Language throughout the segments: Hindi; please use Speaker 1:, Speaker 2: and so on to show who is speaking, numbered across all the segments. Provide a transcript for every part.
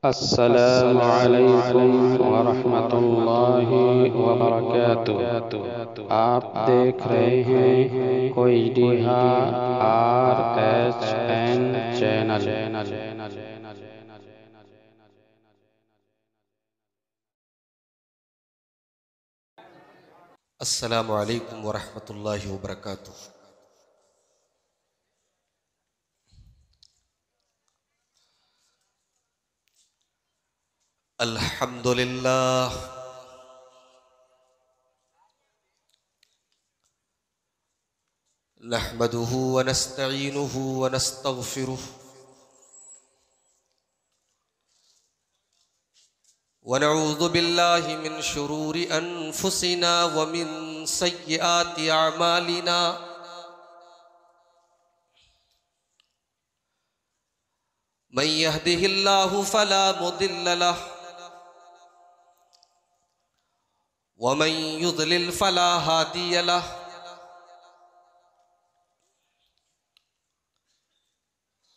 Speaker 1: अस्सलामु अलैकुम वरहमतुल्लाहि वबरकातुह। आप देख रहे हैं KOIDHA-RHN चैनल।
Speaker 2: अस्सलामु अलैकुम वरहमतुल्लाहि वबरकातुह। अल्हम्दुलिल्लाह नहमदुहु व नस्तईनुहु व नस्तगफिरुह व नऊज़ु बिल्लाहि मिन शुरूरि अनफुसिना व मिन सय्यिआति अअमालिना। मन यहदिहिल्लाहु फला मुदिल्ल लह व मन युद्लिल फला हादिय लह।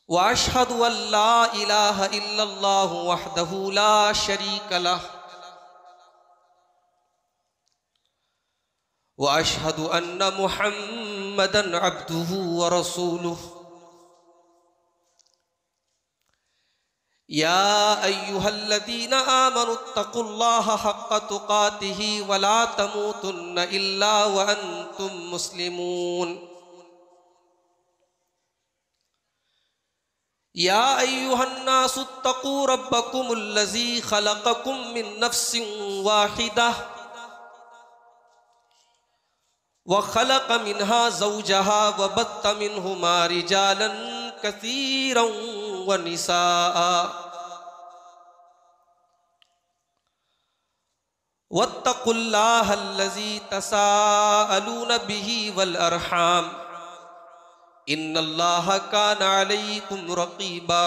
Speaker 2: व अशहदु अल्ला इलाहा इल्लल्लाहु वहदहु ला शरीक लह व अशहदु अन्न मुहम्मदन अब्दुहु व रसूलुहु। या अय्युहल्लज़ीना आमनुत्तकुल्लाहा हक्का तुकातिही व ला तमूतुन्न इल्ला व अंतुम मुस्लिमून। या अय्युहन्नासुत्तकू रब्बकुमुल्लज़ी खलक़कुम मिन नफ्सिन वाहिदा व खलक़ मिन्हा ज़ौजहा व बत्त मिन्हुमा रिजालन कसीरन व निसाअ। वत्तकुल्लाहल्लज़ी तसाअलून बिही वल अरहाम इन्नल्लाहा काना अलैकुम रक़ीबा।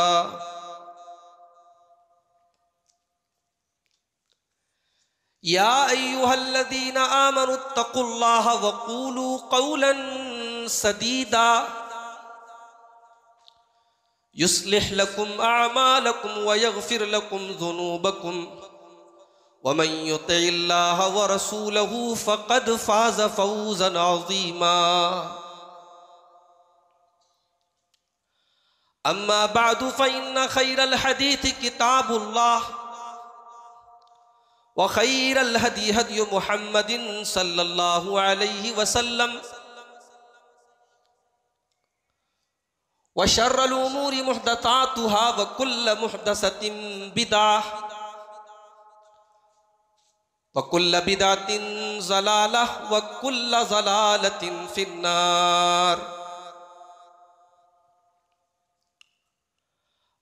Speaker 2: या अय्युहल्लज़ीना आमनुत्तकुल्लाहा वक़ूलू क़ौलन सदीदा युस्लिह लकुम अअमालकुम व यग़फिर लकुम ज़ुनूबकुम व मन युतिइल्लाहा व रसूलहु फ़क़द फ़ाज़ फ़ौज़न अज़ीमा। अम्मा बअदु फ़इन्न खैरल हदीस किताबुल्लाह व खैरल हदी हदी मुहम्मदिन सल्लल्लाहु अलैहि वसल्लम व शर्रल उमूरि मुहदसातुहा व कुल्ल मुहदसतिन बिदअह व कुल्ल बिदअतिन ज़लालह व कुल्ल ज़लालतिन फिन्नार।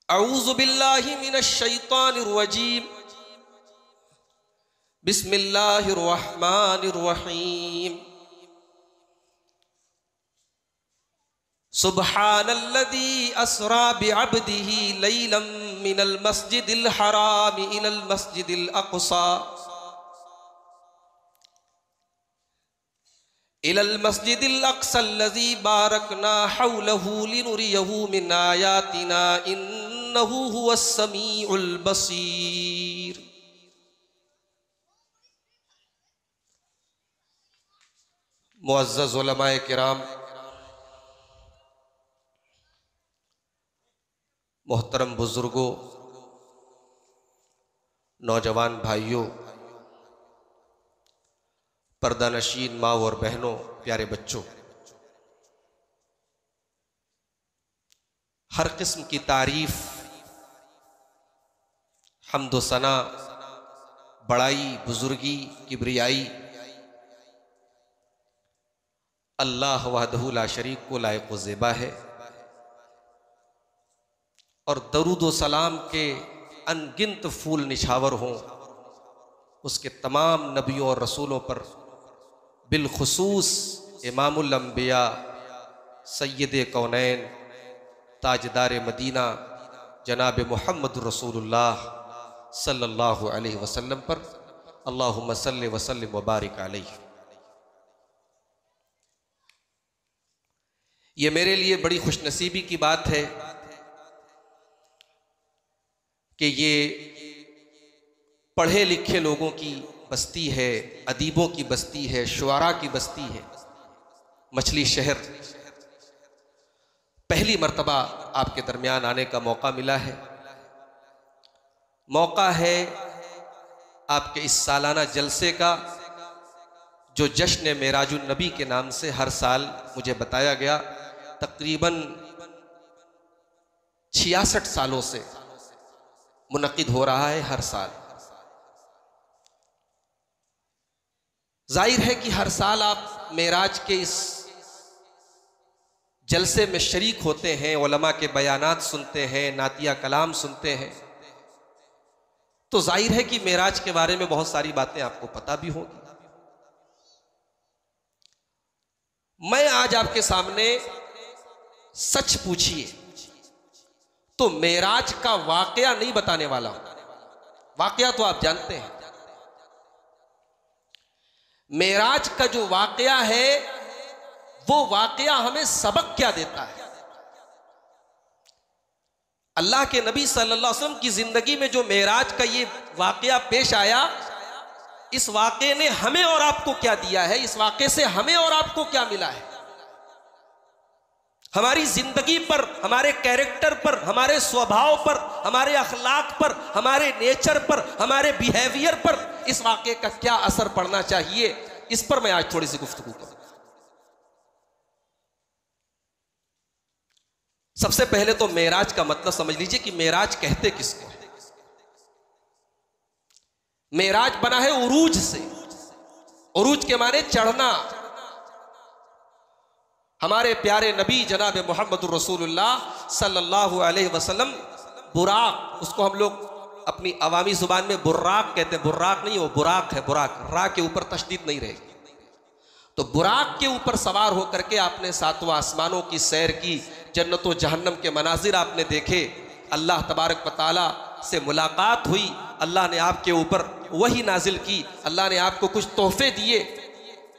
Speaker 2: अऊज़ु बिल्लाहि मिनश शैतानिर रजीम। बिस्मिल्लाहिर रहमानिर रहीम। सुब्हानल्लज़ी अस्रा बिअब्दिही लैलन मिनल मस्जिदिल हराम इलल मस्जिदिल अक़सा इलल मस्जिदिल अक़सल्लज़ी बारकना हौलहु लिनुरियहु मिन आयातिना इन्नहु हुवस समीउल बसीर। मुअज़्ज़ज़ उलमाए किराम, मोहतरम बुजुर्गों, नौजवान भाइयों, पर्दानशीन माँ और बहनों, प्यारे बच्चों, हर किस्म की तारीफ, हम्द व सना, बड़ाई, बुजुर्गी, किब्रियाई अल्लाह वहदहु ला शरीक को लायक व ज़ेबा है। और दरूद व सलाम के अनगिनत फूल निछावर हों उसके तमाम नबियों और रसूलों पर, बिलखुसूस इमामुल अंबिया सय्यद कौनैन ताजदार मदीना जनाब मुहम्मद रसूलुल्लाह सल्लल्लाहु अलैहि वसल्लम पर अल्लाहुम्मा सल्लि व सल्लिम व बारिक अलैहि। ये मेरे लिए बड़ी खुशनसीबी की बात है कि ये पढ़े लिखे लोगों की बस्ती है, अदीबों की बस्ती है, शुआरा की बस्ती है मछली शहर। पहली मर्तबा आपके दरमियान आने का मौका मिला है। मौका है आपके इस सालाना जलसे का, जो जश्न मेराजुन नबी के नाम से हर साल मुझे बताया गया तकरीबन 66 सालों से मुनक्किद हो रहा है हर साल। जाहिर है कि हर साल आप मेराज के इस जलसे में शरीक होते हैं, उलमा के बयानात सुनते हैं, नातिया कलाम सुनते हैं, तो जाहिर है कि मेराज के बारे में बहुत सारी बातें आपको पता भी होगी। मैं आज आपके सामने सच पूछिए तो मेराज का वाकया नहीं बताने वाला हूं। वाकया तो आप जानते हैं। मेराज का जो वाकया है वो वाकया हमें सबक क्या देता है। अल्लाह के नबी सल्लल्लाहु अलैहि वसल्लम की जिंदगी में जो मेराज का ये वाकया पेश आया, इस वाकये ने हमें और आपको क्या दिया है, इस वाकये से हमें और आपको क्या मिला है। हमारी जिंदगी पर, हमारे कैरेक्टर पर, हमारे स्वभाव पर, हमारे अखलाक पर, हमारे नेचर पर, हमारे बिहेवियर पर इस वाकये का क्या असर पड़ना चाहिए, इस पर मैं आज थोड़ी सी गुफ्तगू करूंगा। सबसे पहले तो मेराज का मतलब समझ लीजिए कि मेराज कहते किसको है। मेराज बना है उरूज से। उरूज के माने चढ़ना। हमारे प्यारे नबी जनाब मोहम्मदुर रसूलुल्लाह सल्लल्लाहु अलैहि वसल्लम बुराक, उसको हम लोग अपनी अवामी जुबान में बुर्राक कहते हैं। बुर्राक नहीं, वो बुराक है। बुराक, रा के ऊपर तशदीद नहीं रहेगी। तो बुराक के ऊपर सवार होकर के आपने सातवां आसमानों की सैर की, जन्नत व जहन्नम के मनाजिर आपने देखे, अल्लाह तबारक व तआला से मुलाकात हुई, अल्लाह ने आपके ऊपर वही नाजिल की, अल्लाह ने आपको कुछ तोहफे दिए।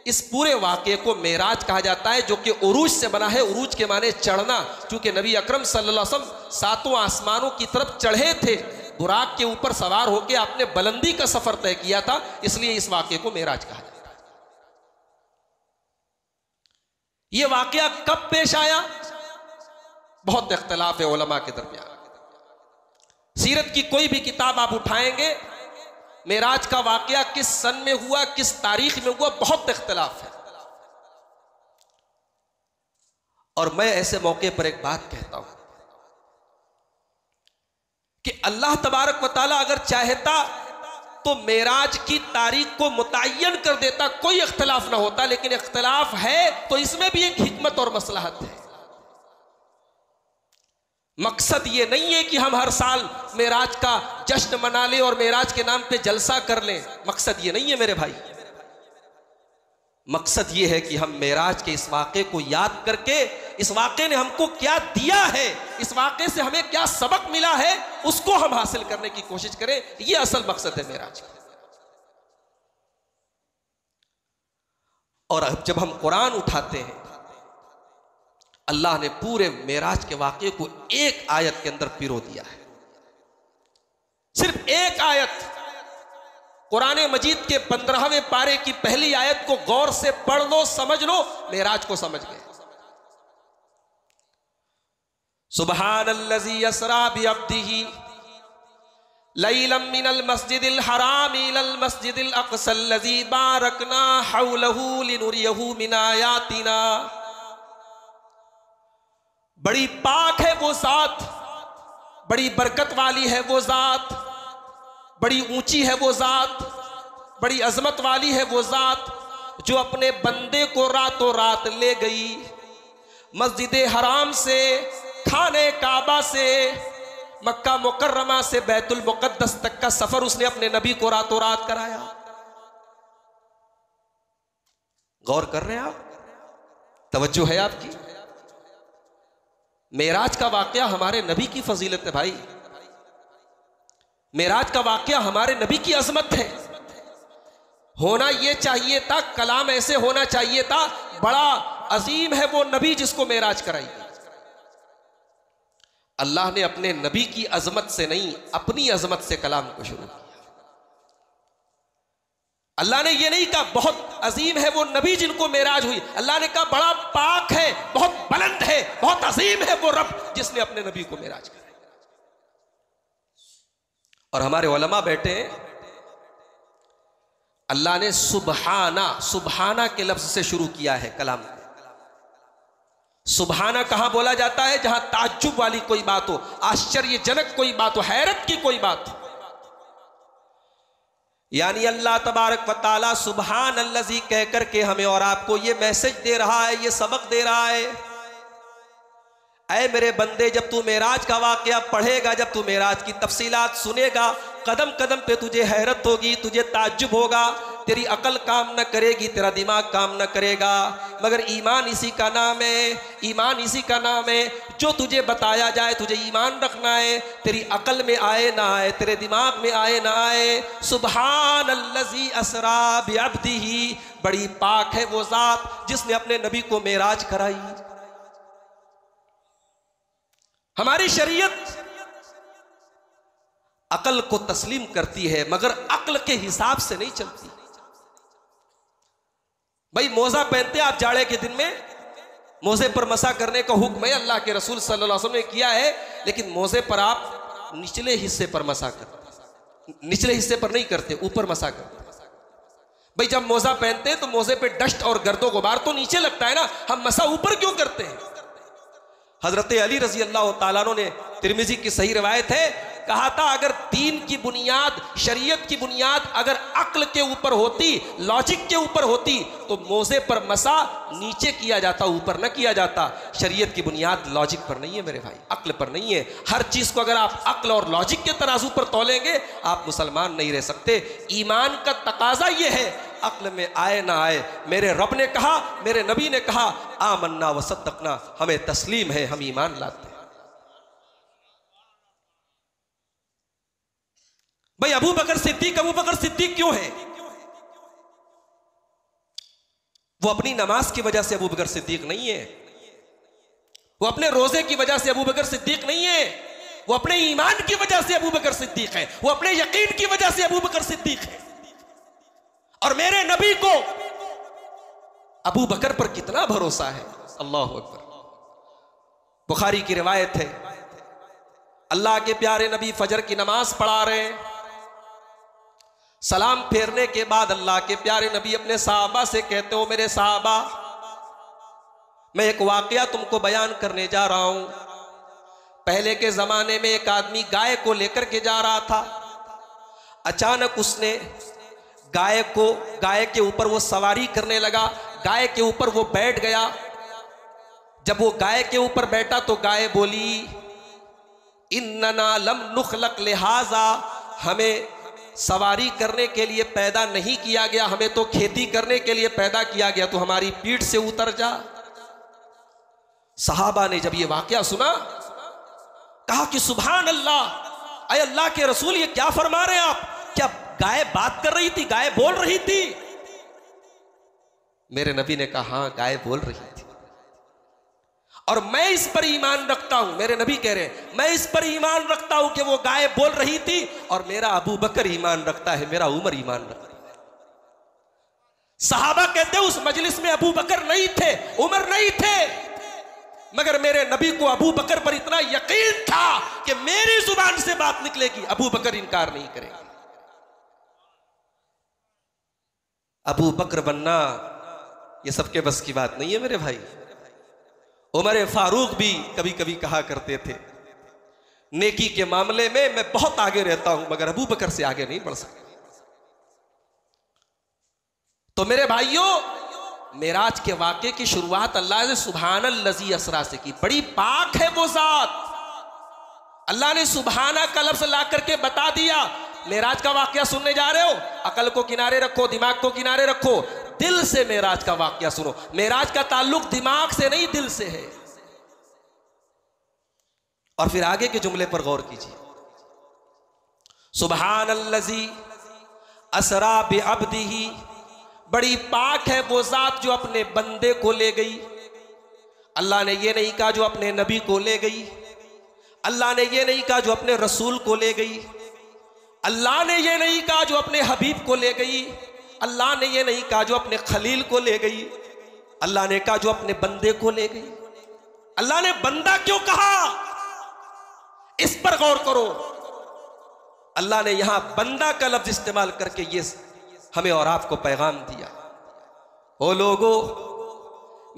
Speaker 2: इस पूरे वाक़े को मेराज कहा जाता है, जो कि उरूज से बना है। उरूज के माने चढ़ना। चूंकि नबी अकरम सल्लल्लाहु अलैहि वसल्लम सातों आसमानों की तरफ चढ़े थे, बुराक के ऊपर सवार होकर आपने बुलंदी का सफर तय किया था, इसलिए इस वाक़े को मेराज कहा जाता है। यह वाक़या कब पेश आया, बहुत इख्तिलाफ है उलमा के दरमियान। सीरत की कोई भी किताब आप उठाएंगे, मेराज का वाकया किस सन में हुआ, किस तारीख में हुआ, बहुत इख्तिलाफ है। और मैं ऐसे मौके पर एक बात कहता हूं कि अल्लाह तबारक व तआला अगर चाहता तो मेराज की तारीख को मुतय्यन कर देता, कोई इख्तिलाफ ना होता। लेकिन इख्तिलाफ है तो इसमें भी एक हिकमत और मसलहत है। मकसद ये नहीं है कि हम हर साल मेराज का जश्न मना लें और मेराज के नाम पे जलसा कर लें। मकसद ये नहीं है मेरे भाई। मकसद ये है कि हम मेराज के इस वाक़े को याद करके, इस वाक़े ने हमको क्या दिया है, इस वाक़े से हमें क्या सबक मिला है, उसको हम हासिल करने की कोशिश करें। यह असल मकसद है मेराज का। और अब जब हम कुरान उठाते हैं, अल्लाह ने पूरे मेराज के वाक़े को एक आयत के अंदर पिरो दिया है। सिर्फ एक आयत, कुरान मजीद के 15वें पारे की पहली आयत को गौर से पढ़ लो, समझ लो, मेराज को समझ गए। सुब्हानल्लज़ी यसरा बिअब्दिही लैलन मिनल मस्जिदिल हराम इलल मस्जिदिल अक़सल्लज़ी बारकना हौलहू लिनुरियहू मिन आयातिना। बड़ी पाक है वो जात, बड़ी बरकत वाली है वो जात, बड़ी ऊंची है वो जात, बड़ी अजमत वाली है वो जात, जो अपने बंदे को रातों रात ले गई। मस्जिद हराम से, खाने काबा से, मक्का मुकर्रमा से बैतुल मुकद्दस तक का सफर उसने अपने नबी को रातों रात कराया। गौर कर रहे हैं आप? तवज्जो है आपकी? मेराज का वाकया हमारे नबी की फजीलत है भाई। मेराज का वाकया हमारे नबी की अजमत है। होना यह चाहिए था, कलाम ऐसे होना चाहिए था, बड़ा अजीम है वो नबी जिसको मेराज कराई। अल्लाह ने अपने नबी की अजमत से नहीं, अपनी अजमत से कलाम को शुरू किया। अल्लाह ने यह नहीं कहा बहुत अजीम है वो नबी जिनको मेराज हुई, अल्लाह ने कहा बड़ा पाक है, बहुत बुलंद है, बहुत अजीम है वो रब जिसने अपने नबी को मेराज किया। और हमारे उलमा बैठे हैं, अल्लाह ने सुबहाना, सुबहाना के लफ्ज से शुरू किया है कलाम। सुबहाना कहां बोला जाता है? जहां ताज्जुब वाली कोई बात हो, आश्चर्यजनक कोई बात हो, हैरत की कोई बात हो। यानी अल्लाह तबारक व तआला सुबहान अल्लज़ी कह करके हमें और आपको ये मैसेज दे रहा है, ये सबक दे रहा है, ऐ मेरे बंदे, जब तू मेराज का वाक़या पढ़ेगा, जब तू मेराज की तफसीलात सुनेगा, कदम कदम पे तुझे हैरत होगी, तुझे ताज्जुब होगा, तेरी अकल काम न करेगी, तेरा दिमाग काम न करेगा। मगर ईमान इसी का नाम है, ईमान इसी का नाम है, जो तुझे बताया जाए तुझे ईमान रखना है, तेरी अकल में आए ना आए, तेरे दिमाग में आए ना आए। सुबहान अल्लज़ी असरा बिअब्दिही, बड़ी पाक है वो ज़ात जिसने अपने नबी को मेराज कराई। हमारी शरीयत अकल को तस्लीम करती है मगर अक्ल के हिसाब से नहीं चलती। भाई मोजा पहनते आप जाड़े के दिन में, मोजे पर मसा करने का हुक्म है, अल्लाह के रसूल सल्लल्लाहु अलैहि वसल्लम ने किया है, लेकिन मोजे पर आप निचले हिस्से पर मसा करते, निचले हिस्से पर नहीं करते, ऊपर मसा करते। भाई जब मोजा पहनते हैं तो मोजे पे डस्ट और गर्दो गुबार तो नीचे लगता है ना, हम मसा ऊपर क्यों करते हैं? हजरत अली रजी अल्लाह तआला अन्हु ने, तिरमिजी की सही रिवायत है, कहा था अगर दीन की बुनियाद, शरीयत की बुनियाद अगर अक्ल के ऊपर होती, लॉजिक के ऊपर होती, तो मोजे पर मसा नीचे किया जाता, ऊपर न किया जाता। शरीयत की बुनियाद लॉजिक पर नहीं है मेरे भाई, अक्ल पर नहीं है। हर चीज को अगर आप अक्ल और लॉजिक के तराजू पर तोलेंगे, आप मुसलमान नहीं रह सकते। ईमान का तकाजा यह है, अक्ल में आए ना आए, मेरे रब ने कहा, मेरे नबी ने कहा, आमन्ना व सद्दक़ना, हमें तस्लीम है, हम ईमान लाते हैं। भाई अबू बकर सिद्दीक क्यों है? वो अपनी नमाज की वजह से अबू बकर सिद्दीक नहीं है, वो अपने रोजे की वजह से अबू बकर सिद्दीक नहीं है, वो अपने ईमान की वजह से अबू बकर सिद्दीक है, वो अपने यकीन की वजह से अबू बकर सिद्दीक है। और मेरे नबी को अबू बकर पर कितना भरोसा है, अल्लाह अकबर। बुखारी की रिवायत है, अल्लाह के प्यारे नबी फजर की नमाज पढ़ा रहे हैं, सलाम फेरने के बाद अल्लाह के प्यारे नबी अपने साहबा से कहते हो, मेरे साहबा, मैं एक वाकया तुमको बयान करने जा रहा हूं। पहले के जमाने में एक आदमी गाय को लेकर के जा रहा था, अचानक उसने गाय के ऊपर वो सवारी करने लगा, गाय के ऊपर वो बैठ गया। जब वो गाय के ऊपर बैठा तो गाय बोली, इन्नना लम नुखलक लिहाजा, हमें सवारी करने के लिए पैदा नहीं किया गया, हमें तो खेती करने के लिए पैदा किया गया, तो हमारी पीठ से उतर जा। सहाबा ने जब ये वाकया सुना, कहा कि सुभान अल्लाह, अय अल्लाह के रसूल, ये क्या फरमा रहे हैं आप? क्या गाय बात कर रही थी, गाय बोल रही थी? मेरे नबी ने कहा, हाँ गाय बोल रही थी, और मैं इस पर ईमान रखता हूं। मेरे नबी कह रहे हैं, मैं इस पर ईमान रखता हूं कि वो गाय बोल रही थी, और मेरा अबू बकर ईमान रखता है, मेरा उमर ईमान रखता है। सहाबा कहते हैं उस मजलिस में अबू बकर नहीं थे, उमर नहीं थे, मगर मेरे नबी को अबू बकर पर इतना यकीन था कि मेरी जुबान से बात निकलेगी, अबू बकर इनकार नहीं करेंगे। अबू बकर बनना ये सबके बस की बात नहीं है मेरे भाई। उमर फारूक भी कभी कभी कहा करते थे, नेकी के मामले में मैं बहुत आगे रहता हूं, मगर अबू बकर से आगे नहीं बढ़ सकता। तो मेरे भाइयों, मेराज के वाक़े की शुरुआत अल्लाह ने सुभान अल्लज़ी असरा से की। बड़ी पाक है वो ज़ात, अल्लाह ने सुभाना का लफ्ज़ ला करके बता दिया। मेराज का वाक़या सुनने जा रहे हो, अकल को किनारे रखो, दिमाग को किनारे रखो, दिल से मेराज का वाक़या सुनो। मेराज का ताल्लुक दिमाग से नहीं, दिल से है। और फिर आगे के जुमले पर गौर कीजिए, सुभान अल्लज़ी असरा बिअब्दिही, बड़ी पाक है वो ज़ात जो अपने बंदे को ले गई। अल्लाह ने ये नहीं कहा जो अपने नबी को ले गई, अल्लाह ने ये नहीं कहा जो अपने रसूल को ले गई, अल्लाह ने ये नहीं कहा जो अपने हबीब को ले गई, अल्लाह ने ये नहीं कहा जो अपने खलील को ले गई, अल्लाह ने कहा जो अपने बंदे को ले गई। अल्लाह ने बंदा क्यों कहा, इस पर गौर करो। अल्लाह ने यहां बंदा का लफ्ज इस्तेमाल करके ये हमें और आपको पैगाम दिया, ओ लोगो,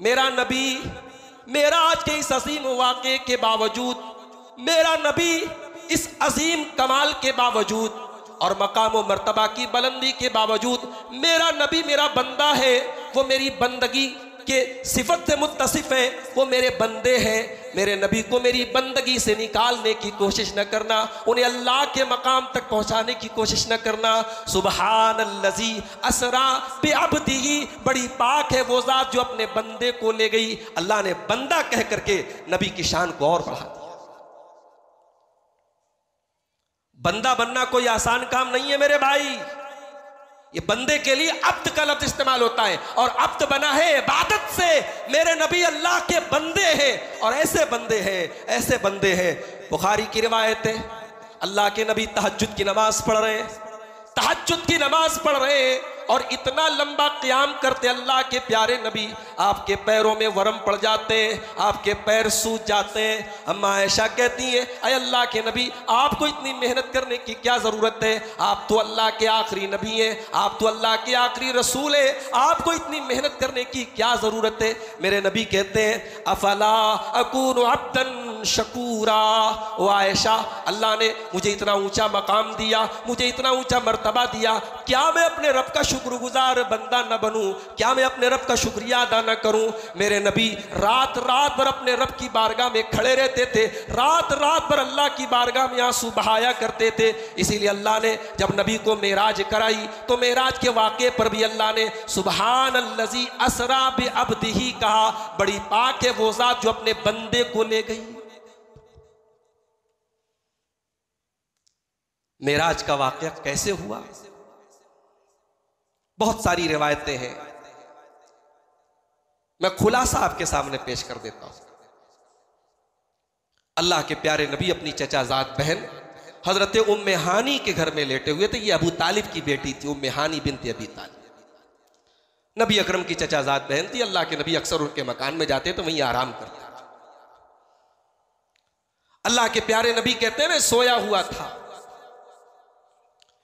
Speaker 2: मेरा नबी मेरा आज के इस अजीम वाक़े के बावजूद, मेरा नबी इस अजीम कमाल के बावजूद और मकाम व मर्तबा की बुलंदी के बावजूद, मेरा नबी मेरा बंदा है। वो मेरी बंदगी के सिफत से मुत्तसिफ है, वो मेरे बंदे हैं। मेरे नबी को मेरी बंदगी से निकालने की कोशिश न करना, उन्हें अल्लाह के मकाम तक पहुंचाने की कोशिश न करना। सुबहानल्लज़ी असरा बिअब्दिही, बड़ी पाक है वो ज़ात जो अपने बंदे को ले गई। अल्लाह ने बंदा कह करके नबी की शान को और बढ़ा दिया। बंदा बनना कोई आसान काम नहीं है मेरे भाई। ये बंदे के लिए अब्द का लफ्ज इस्तेमाल होता है, और अब्द बना है इबादत से। मेरे नबी अल्लाह के बंदे हैं, और ऐसे बंदे हैं, ऐसे बंदे हैं। बुखारी की रिवायत है, अल्लाह के नबी तहज्जुद की नमाज पढ़ रहे हैं, तहज्जुद की नमाज पढ़ रहे हैं, और इतना लंबा क़याम करते अल्लाह के प्यारे नबी, आपके पैरों में वरम पड़ जाते हैं, आपके पैर सूज जाते हैं। अम्मा आयशा कहती हैं, अय अल्लाह के नबी, आपको इतनी मेहनत करने की क्या ज़रूरत है? आप तो अल्लाह के आखिरी नबी हैं, आप तो अल्लाह के आखिरी रसूल हैं, आपको इतनी मेहनत करने की क्या ज़रूरत है? मेरे नबी कहते हैं, अफला अकूनु अब्दन शकूरा। ओ आयशा, अल्लाह ने मुझे इतना ऊंचा मकाम दिया, मुझे इतना ऊंचा मर्तबा दिया, क्या मैं अपने रब का शुक्रगुजार बंदा न बनूं? क्या मैं अपने रब का शुक्रिया अदा न करूं? मेरे नबी रात रात भर अपने रब की बारगाह में खड़े रहते थे, रात रात भर अल्लाह की बारगाह में आंसू बहाया करते थे। इसीलिए अल्लाह ने जब नबी को मेराज कराई, तो मेराज के वाक़े पर भी अल्लाह ने सुबहानल्लज़ी असरा बिअब्दिही कहा। बड़ी पाक है वो ज़ात जो अपने बंदे को ले गई। मेराज का वाक़या कैसे हुआ? बहुत सारी रिवायतें हैं, मैं खुलासा आपके सामने पेश कर देता हूं। अल्लाह के प्यारे नबी अपनी चचाजाद बहन हजरत उम्मे हानी के घर में लेटे हुए थे। ये अबू तालिब की बेटी थी, उम्मे हानी बिनत अबी तालिब। नबी अकरम की चचाजाद बहन थी। अल्लाह के नबी अक्सर उनके मकान में जाते तो वहीं आराम करते। अल्लाह के प्यारे नबी कहते हैं, मैं सोया हुआ था,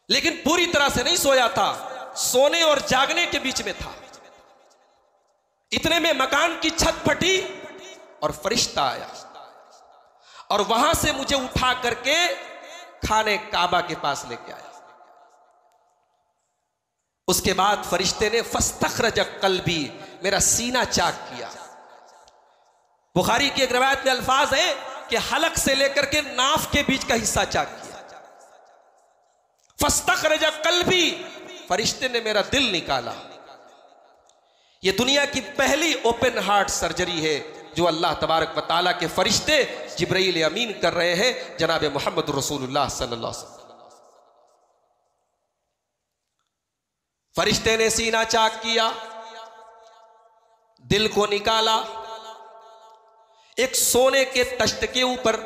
Speaker 2: लेकिन पूरी तरह से नहीं सोया था, सोने और जागने के बीच में था। इतने में मकान की छत फटी और फरिश्ता आया, और वहां से मुझे उठा करके खाने काबा के पास लेके आया। उसके बाद फरिश्ते ने फस्तखरज कल्बी, मेरा सीना चाक किया। बुखारी की एक रिवायत में अल्फाज है कि हलक से लेकर के नाफ के बीच का हिस्सा चाक किया। फस्तखरज कल्बी, फरिश्ते ने मेरा दिल निकाला। यह दुनिया की पहली ओपन हार्ट सर्जरी है जो अल्लाह तबारक व तआला के फरिश्ते जिब्राइल अमीन कर रहे हैं जनाब मोहम्मद रसूलुल्लाह सल्लल्लाहु अलैहि वसल्लम। फरिश्ते ने सीना चाक किया, दिल को निकाला। एक सोने के तख्त के ऊपर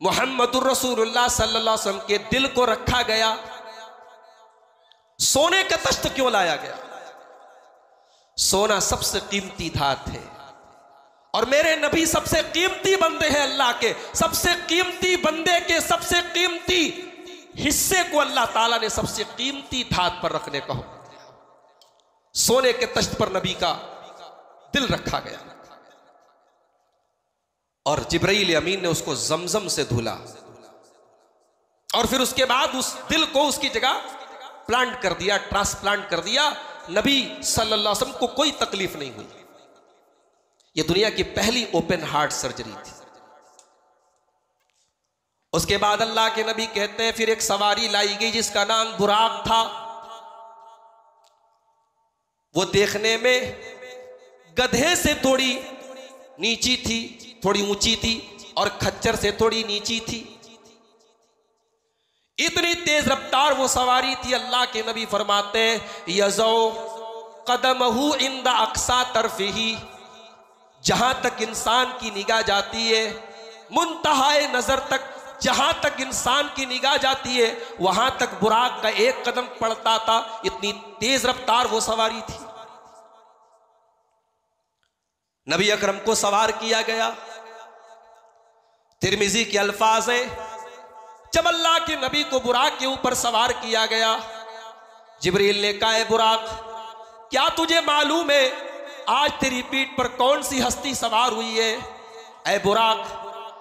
Speaker 2: मोहम्मदुर रसूलुल्लाह सल्लल्लाहु अलैहि वसल्लम के दिल को रखा गया। सोने का तख्त क्यों लाया गया? सोना सबसे कीमती धात है, और मेरे नबी सबसे कीमती बंदे हैं अल्लाह के। सबसे कीमती बंदे के सबसे कीमती हिस्से को अल्लाह ताला ने सबसे कीमती धात पर रखने का हुक्म दिया। सोने के तख्त पर नबी का दिल रखा गया, और जिब्राइल अमीन ने उसको जमजम से धुला, और फिर उसके बाद उस दिल को उसकी जगह प्लांट कर दिया, ट्रांसप्लांट कर दिया। नबी सल्लल्लाहु अलैहि वसल्लम को कोई तकलीफ नहीं हुई। यह दुनिया की पहली ओपन हार्ट सर्जरी थी। उसके बाद अल्लाह के नबी कहते हैं, फिर एक सवारी लाई गई जिसका नाम बुराक था। वो देखने में गधे से थोड़ी नीची थी, थोड़ी ऊंची थी, और खच्चर से थोड़ी नीची थी। इतनी तेज रफ्तार वो सवारी थी। अल्लाह के नबी फरमाते हैं, यज़ौ कदमहु इंदा अक्सा तरफिही, जहां तक इंसान की निगाह जाती है मुंतहाए नजर तक, जहां तक इंसान की निगाह जाती है वहां तक बुराक का एक कदम पड़ता था, इतनी तेज रफ्तार वो सवारी थी। नबी अकरम को सवार किया गया। तिरमिजी के अल्फाज है, जब अल्लाह के नबी को बुराक के ऊपर सवार किया गया, जिब्रील ने कहा, बुराक, क्या तुझे मालूम है आज तेरी पीठ पर कौन सी हस्ती सवार हुई है? ऐ बुराक,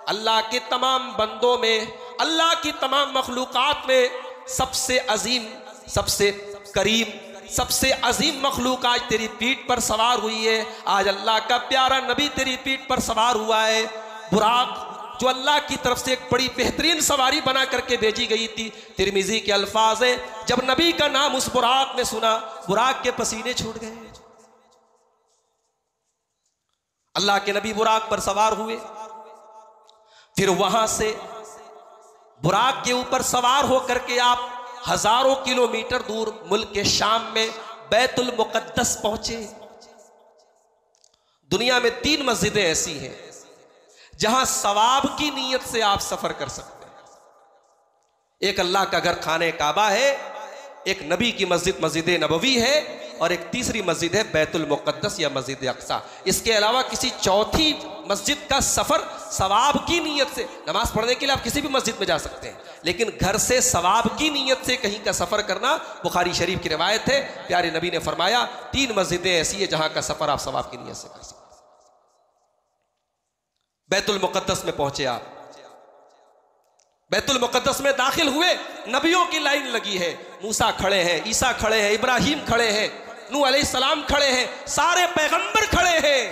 Speaker 2: अल्लाह के तमाम बंदों में, अल्लाह की तमाम मखलूकात में सबसे अजीम, सबसे करीम, सबसे अजीम मखलूक आज तेरी पीठ पर सवार हुई है। आज अल्लाह का प्यारा नबी तेरी पीठ पर सवार हुआ है। बुराक, जो अल्लाह की तरफ से एक बड़ी बेहतरीन सवारी बना करके भेजी गई थी। तिरमिजी के अल्फाज है, जब नबी का नाम उस बुराक ने सुना, बुराक के पसीने छूट गए। अल्लाह के नबी बुराक पर सवार हुए। फिर वहां से बुराक के ऊपर सवार होकर के आप हजारों किलोमीटर दूर मुल्क के शाम में बैतुल मुकद्दस पहुंचे। दुनिया में 3 मस्जिदें ऐसी हैं जहां सवाब की नीयत से आप सफर कर सकते हैं। एक अल्लाह का घर खाने काबा है, एक नबी की मस्जिद मस्जिद नबवी है, और एक तीसरी मस्जिद है बैतुल मुकद्दस या मस्जिद अक्सा। इसके अलावा किसी चौथी मस्जिद का सफर सवाब की नीयत से, नमाज पढ़ने के लिए आप किसी भी मस्जिद में जा सकते हैं, लेकिन घर से सवाब की नीयत से कहीं का सफर करना, बुखारी शरीफ की रिवायत है, प्यारे नबी ने फरमाया 3 मस्जिदें ऐसी है जहां का सफर आप सवाब की नीयत से कर सकते हैं। बैतुल मुकद्दस में पहुंचे आप, बैतुल मुकद्दस में दाखिल हुए, नबियों की लाइन लगी है। मूसा खड़े हैं, ईसा खड़े हैं, इब्राहिम खड़े हैं, नूह अलैहिस्सलाम खड़े हैं, सारे पैगंबर खड़े हैं।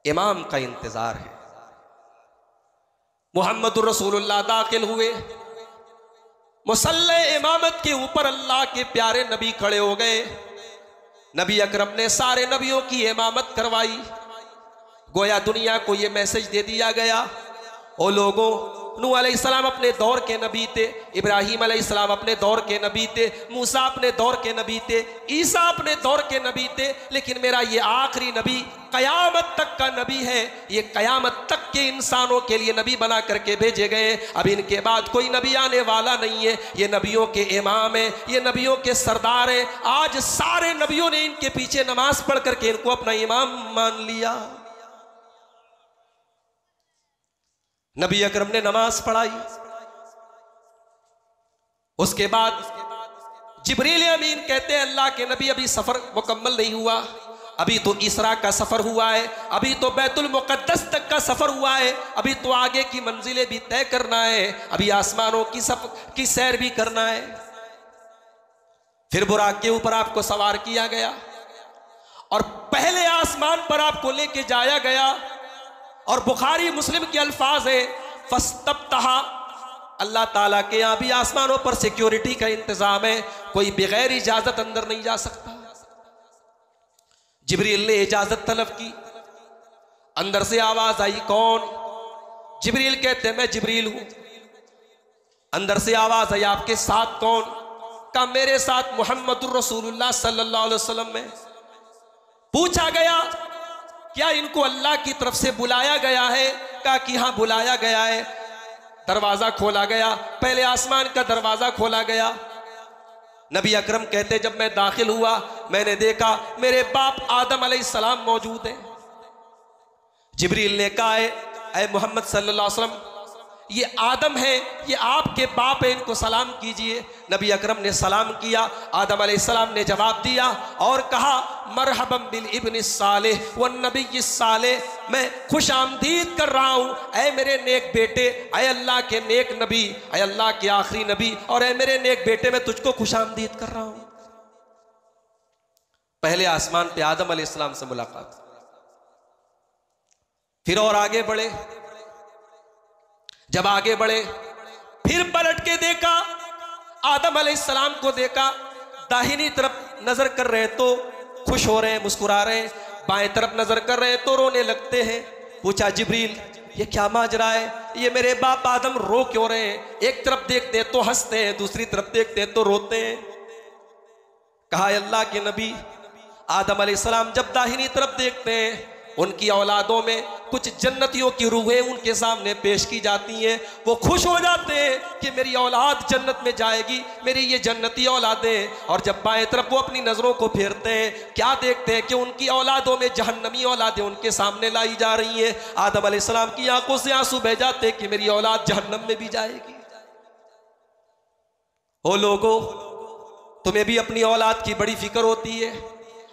Speaker 2: इमाम का इंतजार है। मुहम्मदुर रसूलुल्लाह दाखिल हुए। मुसल्ले इमामत के ऊपर अल्लाह के प्यारे नबी खड़े हो गए। नबी अकरम ने सारे नबियों की इमामत करवाई। गोया दुनिया को यह मैसेज दे दिया गया, ओ लोगों, नूह अलैहिस्सलाम अपने दौर के नबी थे, इब्राहिम अलैहिस्सलाम अपने दौर के नबी थे, मूसा अपने दौर के नबी थे, ईसा अपने दौर के नबी थे, लेकिन मेरा ये आखिरी नबी कयामत तक का नबी है। ये कयामत तक के इंसानों के लिए नबी बना करके भेजे गए। अब इनके बाद कोई नबी आने वाला नहीं है। ये नबियों के इमाम है, ये नबियों के सरदार है। आज सारे नबियों ने इनके पीछे नमाज पढ़ करके इनको अपना इमाम मान लिया। नबी अकरम ने नमाज पढ़ाई। उसके बाद जिब्रील अमीन कहते हैं, अल्लाह के नबी, अभी सफर मुकम्मल नहीं हुआ, अभी तो इसरा का सफर हुआ है, अभी तो बैतुल मुकद्दस तक का सफर हुआ है, अभी तो आगे की मंजिलें भी तय करना है, अभी आसमानों की सैर भी करना है। फिर बुराक के ऊपर आपको सवार किया गया और पहले आसमान पर आपको लेके जाया गया। और बुखारी मुस्लिम के अल्फाज है, फस्तब्तहा, अल्लाह ताला के यहाँ भी आसमानों पर सिक्योरिटी का इंतजाम है, कोई बगैर इजाजत अंदर नहीं जा सकता। जिब्रील ने इजाजत तलब की। अंदर से आवाज आई, कौन? जिब्रील कहते मैं जिब्रील हूं। अंदर से आवाज आई, आपके साथ कौन? कहा मेरे साथ मुहम्मदुर रसूलुल्लाह सल्लल्लाहु अलैहि वसल्लम है। पूछा गया, क्या इनको अल्लाह की तरफ से बुलाया गया है? कहा कि हाँ बुलाया गया है। दरवाजा खोला गया, पहले आसमान का दरवाजा खोला गया। नबी अकरम कहते जब मैं दाखिल हुआ, मैंने देखा मेरे बाप आदम अलैहिस्सलाम मौजूद है। जिब्रील ने कहा है, ऐ मोहम्मद सल्लल्लाहु अलैहि वसल्लम, ये आदम है, ये आपके बाप है, इनको सलाम कीजिए। नबी अकरम ने सलाम किया। आदम अलैहिस्सलाम ने जवाब दिया और कहा, मरहबम बिल इब्न सालेह व नबी सालेह, मैं खुश आमदीद कर रहा हूँ ऐ मेरे नेक बेटे, ऐ अल्लाह के नेक नबी, ऐ अल्लाह के आखिरी नबी, और ऐ मेरे नेक बेटे, मैं तुझको खुश आमदीद कर रहा हूँ। पहले आसमान पे आदम अलैहिस्सलाम से मुलाकात। फिर और आगे बढ़े। जब आगे बढ़े फिर पलट के देखा, आदम अलैहिस्सलाम को देखा, दाहिनी तरफ नजर कर रहे तो खुश हो रहे हैं, मुस्कुरा रहे हैं, बाएं तरफ नजर कर रहे हैं तो रोने लगते हैं। पूछा जिब्रील, ये क्या माजरा है? ये मेरे बाप आदम रो क्यों रहे हैं? एक तरफ देखते हैं तो हंसते हैं, दूसरी तरफ देखते हैं तो रोते हैं। कहा अल्लाह के नबी, आदम अलैहिस्सलाम जब दाहिनी तरफ देखते हैं, उनकी औलादों में कुछ जन्नतियों की रूहें उनके सामने पेश की जाती हैं। वो खुश हो जाते हैं कि मेरी औलाद जन्नत में जाएगी, मेरी ये जन्नती औलादें। और जब बाएं तरफ वो अपनी नज़रों को फेरते हैं, क्या देखते हैं कि उनकी औलादों में जहन्नमी औलादें उनके सामने लाई जा रही हैं। आदम अलैहिस्सलाम की आंखों से आंसू बह जाते हैं कि मेरी औलाद जहन्नम में भी जाएगी। ओ लोगों, तुम्हें भी अपनी औलाद की बड़ी फिक्र होती है।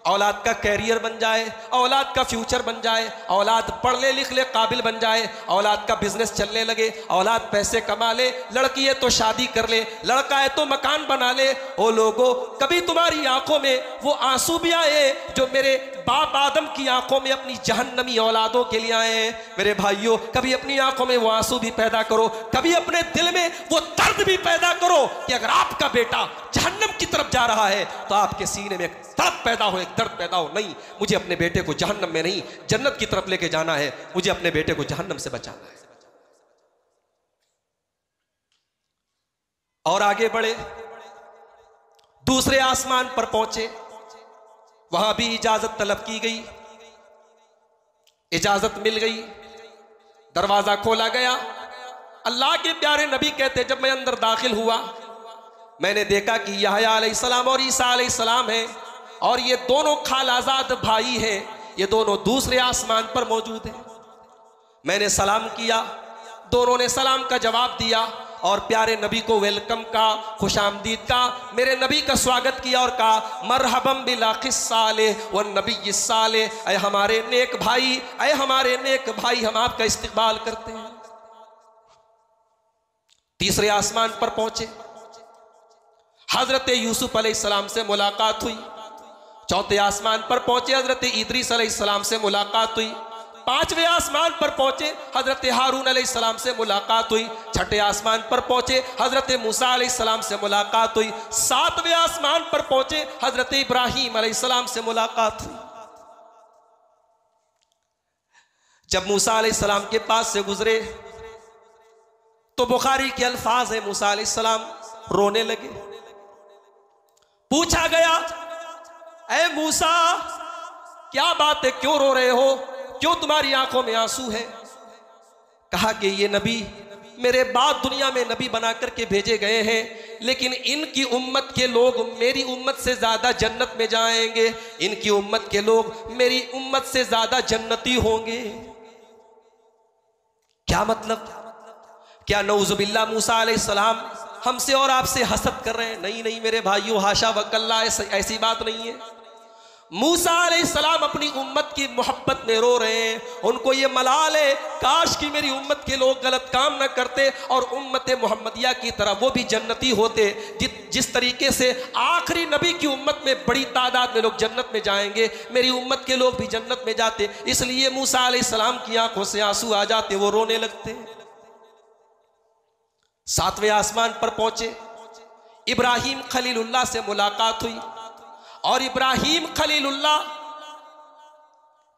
Speaker 2: औलाद का कैरियर बन जाए, औलाद का फ्यूचर बन जाए, औलाद पढ़ ले लिख ले काबिल बन जाए, औलाद का बिजनेस चलने लगे, औलाद पैसे कमा ले, लड़की है तो शादी कर ले, लड़का है तो मकान बना ले। ओ लोगों, कभी तुम्हारी आंखों में वो आंसू भी आए जो मेरे बाप आदम की आंखों में अपनी जहन्नमी औलादों के लिए आए हैं? मेरे भाइयों, कभी अपनी आंखों में वो आंसू भी पैदा करो, कभी अपने दिल में वो दर्द भी पैदा करो कि अगर आपका बेटा जहन्नम की तरफ जा रहा है तो आपके सीने में एक दर्द पैदा हो, एक दर्द पैदा हो, नहीं मुझे अपने बेटे को जहन्नम में नहीं जन्नत की तरफ लेके जाना है, मुझे अपने बेटे को जहन्नम से बचाना है। और आगे बढ़े, दूसरे आसमान पर पहुंचे, वहां भी इजाजत तलब की गई, इजाजत मिल गई, दरवाजा खोला गया। अल्लाह के प्यारे नबी कहते, जब मैं अंदर दाखिल हुआ मैंने देखा कि यहया अलैहिस्सलाम और ईसा अलैहिस्सलाम है, और ये दोनों खालाजाद भाई हैं, ये दोनों दूसरे आसमान पर मौजूद हैं। मैंने सलाम किया, दोनों ने सलाम का जवाब दिया और प्यारे नबी को वेलकम का, खुशामदीद का, मेरे नबी का स्वागत किया और कहा मरहबम बिलाखिस साले व नबी साले, ऐ हमारे नेक भाई, ऐ हमारे नेक भाई, हम आपका इस्तकबाल करते हैं। तीसरे आसमान पर पहुंचे, हजरत यूसुफ अलैहिस्सलाम से मुलाकात हुई। चौथे आसमान पर पहुंचे, हजरत इदरीस अलैहिस्सलाम से मुलाकात हुई। पांचवें आसमान पर पहुंचे, हजरत हारून अलैहिस्सलाम से मुलाकात हुई। छठे आसमान पर पहुंचे, हजरत मूसा अलैहिस्सलाम से मुलाकात हुई। सातवें आसमान पर पहुंचे, हजरत इब्राहीम अलैहिस्सलाम से मुलाकात हुई। जब मूसा अलैहिस्सलाम के पास से गुजरे तो बुखारी के अल्फाज है, मूसा अलैहिस्सलाम रोने लगे। पूछा गया, ऐ मूसा क्या बात है, क्यों रो रहे हो, क्यों तुम्हारी आंखों में आंसू है? कहा कि ये नबी मेरे बाद दुनिया में नबी बना करके भेजे गए हैं, लेकिन इनकी उम्मत के लोग मेरी उम्मत से ज्यादा जन्नत में जाएंगे, इनकी उम्मत के लोग मेरी उम्मत से ज्यादा जन्नती होंगे। क्या मतलब? क्या नऊजुबिल्ला मूसा अलैहिस्सलाम हमसे और आपसे हसद कर रहे हैं? नहीं नहीं मेरे भाइयों, हाशा वकल्ला, ऐसी बात नहीं है। मूसा अलैहिस्सलाम अपनी उम्मत की मोहब्बत में रो रहे हैं। उनको ये मलाल है, काश कि मेरी उम्मत के लोग गलत काम न करते और उम्मत मुहम्मदिया की तरह वो भी जन्नती होते। जिस तरीके से आखिरी नबी की उम्मत में बड़ी तादाद में लोग जन्नत में जाएंगे, मेरी उम्मत के लोग भी जन्नत में जाते। इसलिए मूसा अलैहिस्सलाम की आंखों से आंसू आ जाते, वो रोने लगते। सातवें आसमान पर पहुंचे, इब्राहीम खलीलुल्लाह से मुलाकात हुई। और इब्राहीम खलीलुल्लाह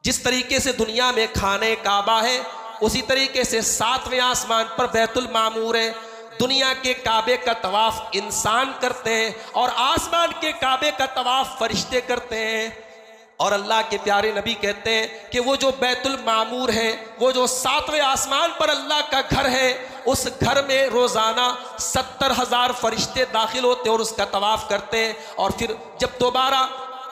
Speaker 2: जिस तरीके से दुनिया में खाने काबा है, उसी तरीके से सातवें आसमान पर बैतुल मामूर है। दुनिया के काबे का तवाफ इंसान करते हैं और आसमान के काबे का तवाफ फरिश्ते करते हैं। और अल्लाह के प्यारे नबी कहते हैं कि वो जो बैतुल मामूर है, वो जो सातवें आसमान पर अल्लाह का घर है, उस घर में रोज़ाना 70,000 फरिश्ते दाखिल होते हैं और उसका तवाफ़ करते हैं। और फिर जब दोबारा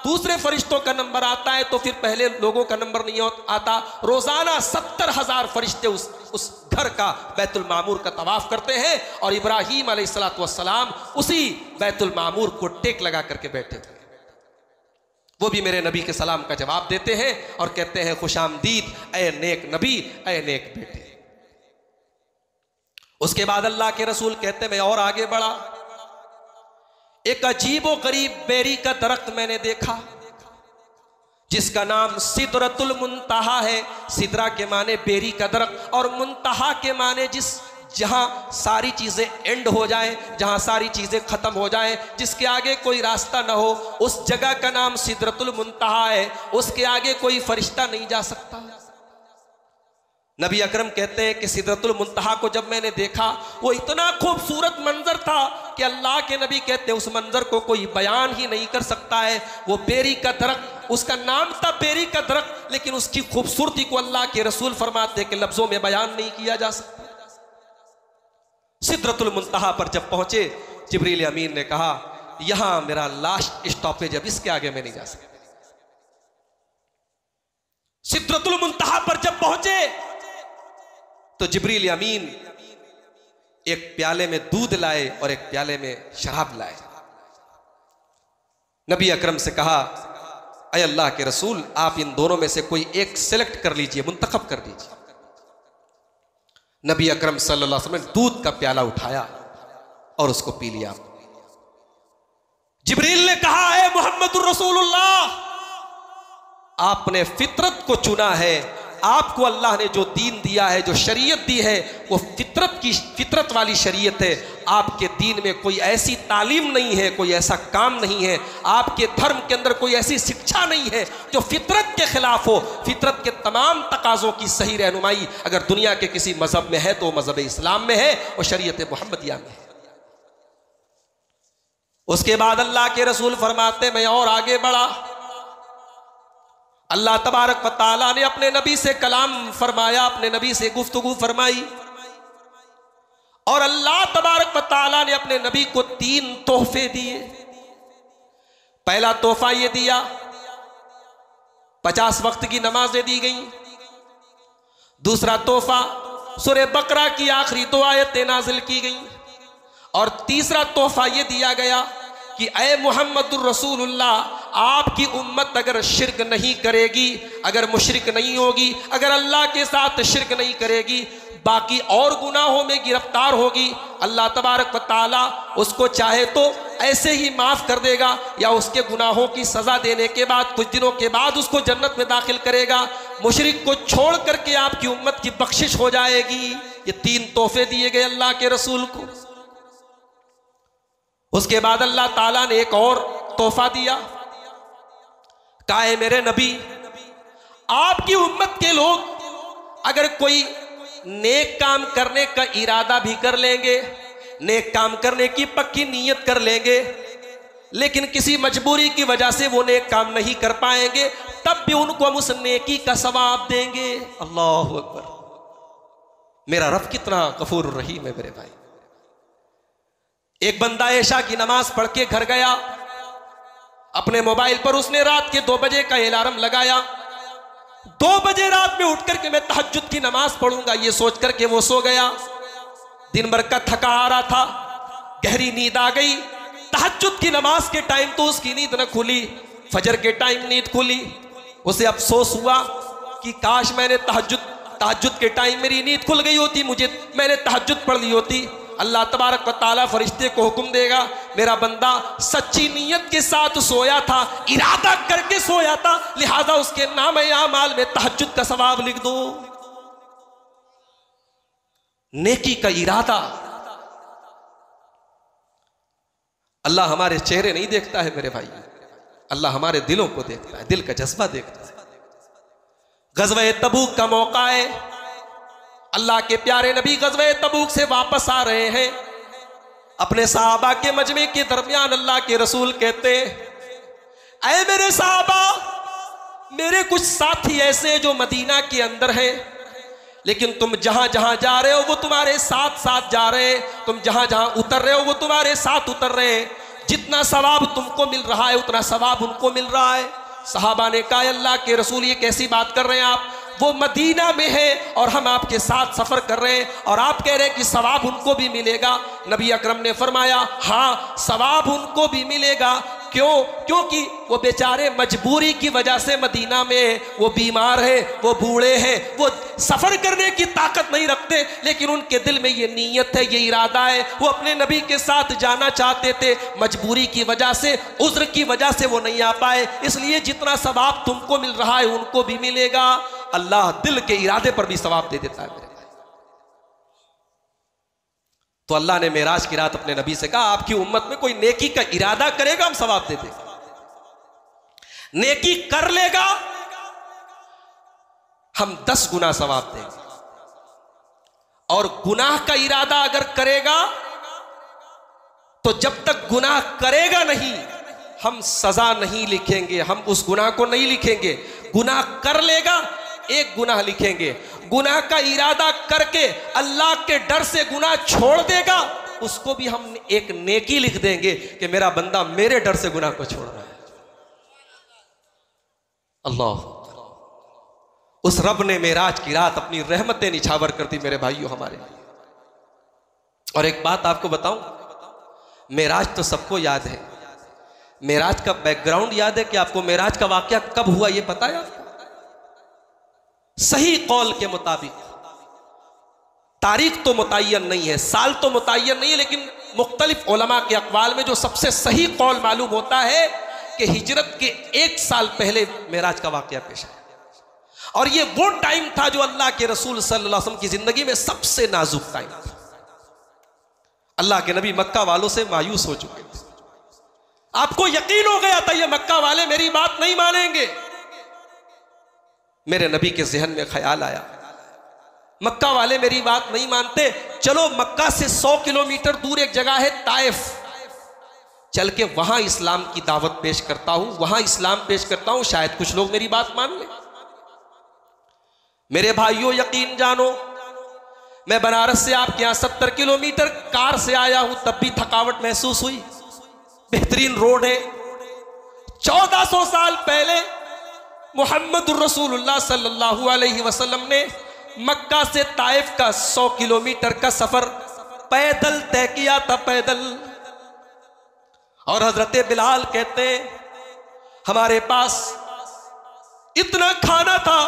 Speaker 2: दूसरे फरिश्तों का नंबर आता है तो फिर पहले लोगों का नंबर नहीं आता। रोज़ाना 70,000 फरिश्ते उस घर का बैतुल मामूर का तवाफ़ करते हैं। और इब्राहीम अलैहिस्सलातु वस्सलाम उसी बैतुल मामूर को टेक लगा करके बैठे थे। वो भी मेरे नबी के सलाम का जवाब देते हैं और कहते हैं खुशामदीद ऐ नेक नबी, ऐ नेक बेटे। उसके बाद अल्लाह के रसूल कहते, मैं और आगे बढ़ा, एक अजीबो गरीब बेरी का दरख्त मैंने देखा जिसका नाम सिदरतुल मुंतहा है। सिदरा के माने बेरी का दरख्त और मुंतहा के माने जहां सारी चीजें एंड हो जाएं, जहां सारी चीजें खत्म हो जाएं, जिसके आगे कोई रास्ता ना हो, उस जगह का नाम सिदरतुल मुंतहा है। उसके आगे कोई फरिश्ता नहीं जा सकता। नबी अकरम कहते हैं कि सिदरतुल मुंतहा को जब मैंने देखा, वो इतना खूबसूरत मंजर था कि अल्लाह के नबी कहते हैं उस मंजर को कोई बयान ही नहीं कर सकता है। वो बेरी का दरख्त उसका नाम था बेरी का दरख्त, लेकिन उसकी खूबसूरती को अल्लाह के रसूल फरमाते कि लफ्जों में बयान नहीं किया जा सकता। सिदरतुल मुंतहा पर जब पहुंचे, जिब्रील अमीन ने कहा यहां मेरा लास्ट स्टॉपेज, अब इसके आगे मैं नहीं जा सकता। सिदरतुल मुंतहा पर जब पहुंचे तो जिब्रील अमीन एक प्याले में दूध लाए और एक प्याले में शराब लाए। नबी अकरम से कहा, अय अल्लाह के रसूल, आप इन दोनों में से कोई एक सिलेक्ट कर लीजिए, मुंतखब कर लीजिए। नबी अकरम सल्लल्लाहु अलैहि वसल्लम दूध का प्याला उठाया और उसको पी लिया। जिब्रील ने कहा, ए मोहम्मदुर रसूलुल्लाह, आपने फितरत को चुना है। आपको अल्लाह ने जो दीन दिया है, जो शरीयत दी है, वो फितरत वाली शरीयत है। आपके दीन में कोई ऐसी तालीम नहीं है, कोई ऐसा काम नहीं है, आपके धर्म के अंदर कोई ऐसी शिक्षा नहीं है जो फितरत के खिलाफ हो। फितरत के तमाम तकाज़ों की सही रहनुमाई अगर दुनिया के किसी मजहब में है तो मजहब इस्लाम में है और शरीयत मुहम्मदिया में है। उसके बाद अल्लाह के रसूल फरमाते, मैं और आगे बढ़ा। अल्लाह तबारक व तआला ने अपने नबी से कलाम फरमाया, अपने नबी से गुफ्तगू फरमाई, और अल्लाह तबारक व तआला ने अपने नबी को 3 तोहफे दिए। पहला तोहफा ये दिया, 50 वक्त की नमाजें दी गई। दूसरा तोहफा, सूरह बकरा की आखिरी 2 आयतें नाजिल की गई। और तीसरा तोहफा ये दिया गया कि ऐ मुहम्मदुर रसूलुल्लाह, आपकी उम्मत अगर शिरक नहीं करेगी, अगर मुशरिक नहीं होगी, अगर अल्लाह के साथ शिरक नहीं करेगी, बाकी और गुनाहों में गिरफ्तार होगी, अल्लाह तबारक व तआला उसको चाहे तो ऐसे ही माफ कर देगा, या उसके गुनाहों की सजा देने के बाद कुछ दिनों के बाद उसको जन्नत में दाखिल करेगा। मुशरिक को छोड़ करके आपकी उम्मत की बख्शिश हो जाएगी। ये 3 तोहफे दिए गए अल्लाह के रसूल को। उसके बाद अल्लाह ताला ने एक और तोहफा दिया, कहा है मेरे नबी, आपकी उम्मत के लोग अगर कोई नेक काम करने का इरादा भी कर लेंगे, नेक काम करने की पक्की नीयत कर लेंगे, लेकिन किसी मजबूरी की वजह से वो नेक काम नहीं कर पाएंगे, तब भी उनको हम उस नेकी का सवाब देंगे। अल्लाहु अकबर। मेरा रब कितना गफूर रहीम है मेरे भाई। एक बंदा ऐशा की नमाज पढ़ के घर गया, अपने मोबाइल पर उसने रात के 2 बजे का अलार्म लगाया। 2 बजे रात में उठ करके मैं तहज्जुद की नमाज पढ़ूंगा, ये सोच करके वो सो गया। दिन भर का थका आ रहा था, गहरी नींद आ गई। तहज्जुद की नमाज के टाइम तो उसकी नींद न खुली, फजर के टाइम नींद खुली। उसे अफसोस हुआ कि काश मैंने तहज्जुद के टाइम मेरी नींद खुल गई होती, मैंने तहज्जुद पढ़ ली होती। अल्लाह तबारक व तआला फरिश्ते को हुक्म देगा, मेरा बंदा सच्ची नीयत के साथ सोया था, इरादा करके सोया था, लिहाजा उसके नाम आमाल में तहज्जुद का सवाब लिख दो। नेकी का इरादा। अल्लाह हमारे चेहरे नहीं देखता है मेरे भाई, अल्लाह हमारे दिलों को देखता है, दिल का जज्बा देखता है। गज़वे तबूक का मौका है, अल्लाह के प्यारे नबी गज़वे तबूक से वापस आ रहे हैं। अपने सहाबा के मजमे के दरमियान अल्लाह के रसूल कहते, ऐ मेरे सहाबा, मेरे कुछ साथी ऐसे जो मदीना के अंदर हैं, लेकिन तुम जहां जहां जा रहे हो वो तुम्हारे साथ साथ जा रहे हैं, तुम जहां जहां उतर रहे हो वो तुम्हारे साथ उतर रहे हैं। जितना सवाब तुमको मिल रहा है उतना सवाब उनको मिल रहा है। सहाबा ने कहा, अल्लाह के रसूल ये कैसी बात कर रहे हैं आप, वो मदीना में है और हम आपके साथ सफर कर रहे हैं और आप कह रहे हैं कि सवाब उनको भी मिलेगा। नबी अकरम ने फरमाया, हाँ सवाब उनको भी मिलेगा। क्यों? क्योंकि वो बेचारे मजबूरी की वजह से मदीना में, वो बीमार है, वो बूढ़े हैं, वो सफर करने की ताकत नहीं रखते, लेकिन उनके दिल में ये नीयत है, ये इरादा है, वो अपने नबी के साथ जाना चाहते थे, मजबूरी की वजह से, उज़्र की वजह से वो नहीं आ पाए, इसलिए जितना सवाब तुमको मिल रहा है उनको भी मिलेगा। अल्लाह दिल के इरादे पर भी सवाब दे देता है मेरे भाई। तो अल्लाह ने मेराज की रात अपने नबी से कहा, आपकी उम्मत में कोई नेकी का इरादा करेगा हम सवाब दे देंगे, नेकी कर लेगा हम 10 गुना सवाब देंगे, और गुनाह का इरादा अगर करेगा तो जब तक गुनाह करेगा नहीं हम सजा नहीं लिखेंगे, हम उस गुनाह को नहीं लिखेंगे। गुनाह कर लेगा, एक गुनाह लिखेंगे। गुनाह का इरादा करके अल्लाह के डर से गुनाह छोड़ देगा, उसको भी हम एक नेकी लिख देंगे कि मेरा बंदा मेरे डर से गुनाह को छोड़ रहा है। अल्लाह, उस रब ने मेराज की रात अपनी रहमतें निछावर कर दी मेरे भाइयों हमारे लिए। और एक बात आपको बताऊं, मेराज तो सबको याद है, मेराज का बैकग्राउंड याद है कि आपको मेराज का वाकया कब हुआ ये पता है आपको? सही कौल के मुताबिक, तारीख तो मुतय्यन नहीं है, साल तो मुतय्यन नहीं है, लेकिन मुख्तलिफ उलमा के अक़वाल में जो सबसे सही कौल मालूम होता है कि हिजरत के 1 साल पहले मेराज का वाकया पेश आया। और ये वो टाइम था जो अल्लाह के रसूल सल्लल्लाहु अलैहि वसल्लम की जिंदगी में सबसे नाजुक टाइम था। अल्लाह के नबी मक्का वालों से मायूस हो चुके थे। आपको यकीन हो गया था ये मक्का वाले मेरी बात नहीं मानेंगे। मेरे नबी के जहन में ख्याल आया, मक्का वाले मेरी बात नहीं मानते, चलो मक्का से 100 किलोमीटर दूर एक जगह है ताइफ, चल के वहां इस्लाम की दावत पेश करता हूं, वहां इस्लाम पेश करता हूं, शायद कुछ लोग मेरी बात मान लें। मेरे भाइयों यकीन जानो, मैं बनारस से आपके यहां 70 किलोमीटर कार से आया हूं, तब भी थकावट महसूस हुई। बेहतरीन रोड है। 1400 साल पहले मुहम्मदुर रसूलुल्लाह सल्लल्लाहु अलैहि वसल्लम ने मक्का से ताइफ का 100 किलोमीटर का सफर पैदल तय किया था, पैदल। और हजरत बिलाल कहते हैं हमारे पास इतना खाना था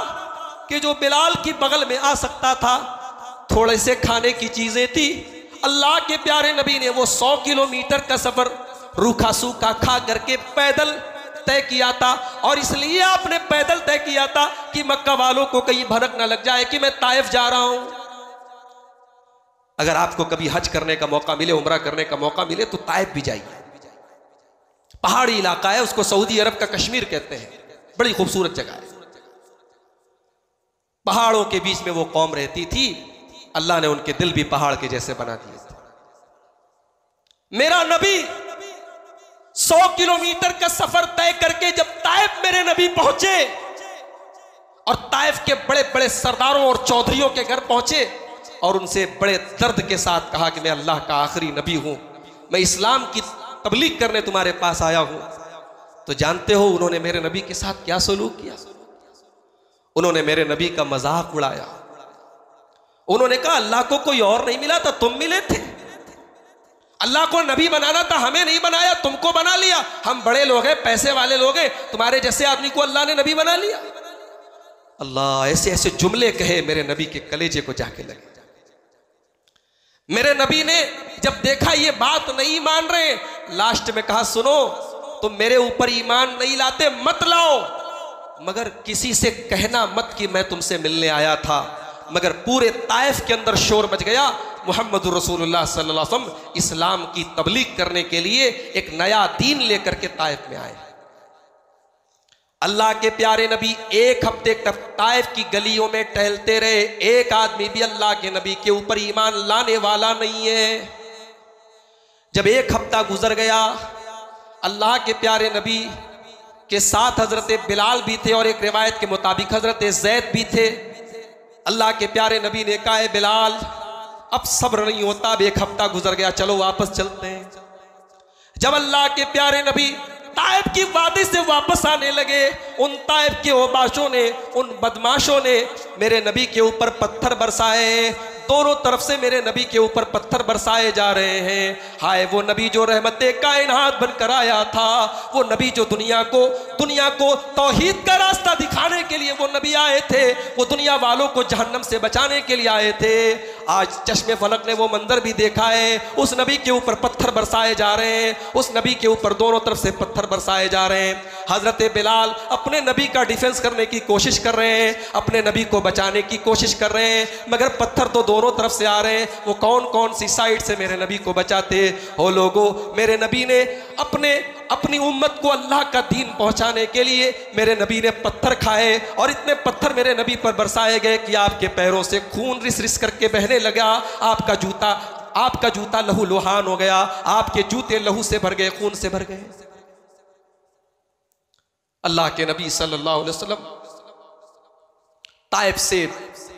Speaker 2: कि जो बिलाल की बगल में आ सकता था, थोड़े से खाने की चीजें थी। अल्लाह के प्यारे नबी ने वो 100 किलोमीटर का सफर रूखा सूखा खा करके पैदल तय किया था। और इसलिए आपने पैदल तय किया था कि मक्का वालों को कहीं भनक ना लग जाए कि मैं ताइफ जा रहा हूं। अगर आपको कभी हज करने का मौका मिले, उम्रा करने का मौका मिले, तो ताइफ भी जाइए। पहाड़ी इलाका है, उसको सऊदी अरब का कश्मीर कहते हैं, बड़ी खूबसूरत जगह है। पहाड़ों के बीच में वो कौम रहती थी, अल्लाह ने उनके दिल भी पहाड़ के जैसे बना दिए थे। मेरा नबी 100 किलोमीटर का सफर तय करके जब ताइफ मेरे नबी पहुंचे और ताइफ के बड़े बड़े सरदारों और चौधरियों के घर पहुंचे और उनसे बड़े दर्द के साथ कहा कि मैं अल्लाह का आखिरी नबी हूं, मैं इस्लाम की तबलीग करने तुम्हारे पास आया हूं, तो जानते हो उन्होंने मेरे नबी के साथ क्या सलूक किया? उन्होंने मेरे नबी का मजाक उड़ाया। उन्होंने कहा अल्लाह को कोई और नहीं मिला था, तुम मिले थे। अल्लाह को नबी बनाना था, हमें नहीं बनाया, तुमको बना लिया। हम बड़े लोग हैं, पैसे वाले लोग हैं, तुम्हारे जैसे आदमी को अल्लाह ने नबी बना लिया। अल्लाह ऐसे ऐसे जुमले कहे, मेरे नबी के कलेजे को जाके लगे। मेरे नबी ने जब देखा ये बात नहीं मान रहे, लास्ट में कहा सुनो, तुम मेरे ऊपर ईमान नहीं लाते मत लाओ, मगर किसी से कहना मत कि मैं तुमसे मिलने आया था। मगर पूरे ताइफ के अंदर शोर मच गया, मुहम्मदुर रसूलुल्लाह सल्लल्लाहु अलैहि वसल्लम इस्लाम की तबलीग करने के लिए एक नया दीन लेकर के ताइफ में आए। अल्लाह के प्यारे नबी 1 हफ्ते तक ताइफ की गलियों में टहलते रहे, एक आदमी भी अल्लाह के नबी के ऊपर ईमान लाने वाला नहीं है। जब 1 हफ्ता गुजर गया, अल्लाह के प्यारे नबी के साथ हजरत बिलाल भी थे और एक रिवायत के मुताबिक हजरत ज़ैद भी थे। अल्लाह के प्यारे नबी ने कहा बिलाल अब सब्र नहीं होता, अब 1 हफ्ता गुजर गया, चलो वापस चलते हैं। जब अल्लाह के प्यारे नबी ताइफ की वादी से वापस आने लगे, उन ताइफ के ओबाशों ने, उन बदमाशों ने मेरे नबी के ऊपर पत्थर बरसाए। दोनों तरफ से मेरे नबी के ऊपर पत्थर बरसाए जा रहे हैं। हाय वो नबी जो रहमते कायनात बनकर आया था, वो नबी जो दुनिया को तौहीद का रास्ता दिखाने के लिए वो नबी आए थे, वो दुनिया वालों को जहन्नम से बचाने के लिए आए थे। आज चश्मे फलक ने वो मंजर भी देखा है, उस नबी के ऊपर पत्थर बरसाए जा रहे हैं, उस नबी के ऊपर दोनों तरफ से पत्थर बरसाए जा रहे हैं। हजरत बिलाल अपने नबी का डिफेंस करने की कोशिश कर रहे हैं, अपने नबी को बचाने की कोशिश कर रहे हैं, मगर पत्थर तो दोनों तरफ से आ रहे हैं। वो कौन कौन सी साइड से मेरे नबी को बचाते हो लोगों? मेरे नबी ने अपनी उम्मत को अल्लाह का दीन पहुंचाने के लिए मेरे नबी ने पत्थर खाए, और इतने पत्थर मेरे नबी पर बरसाए गए कि आपके पैरों से खून रिस रिस करके बहने लगा। आपका जूता लहू लुहान हो गया, आपके जूते लहू से भर गए, खून से भर गए। अल्लाह के नबी सल्लल्लाहु अलैहि वसल्लम ताइफ से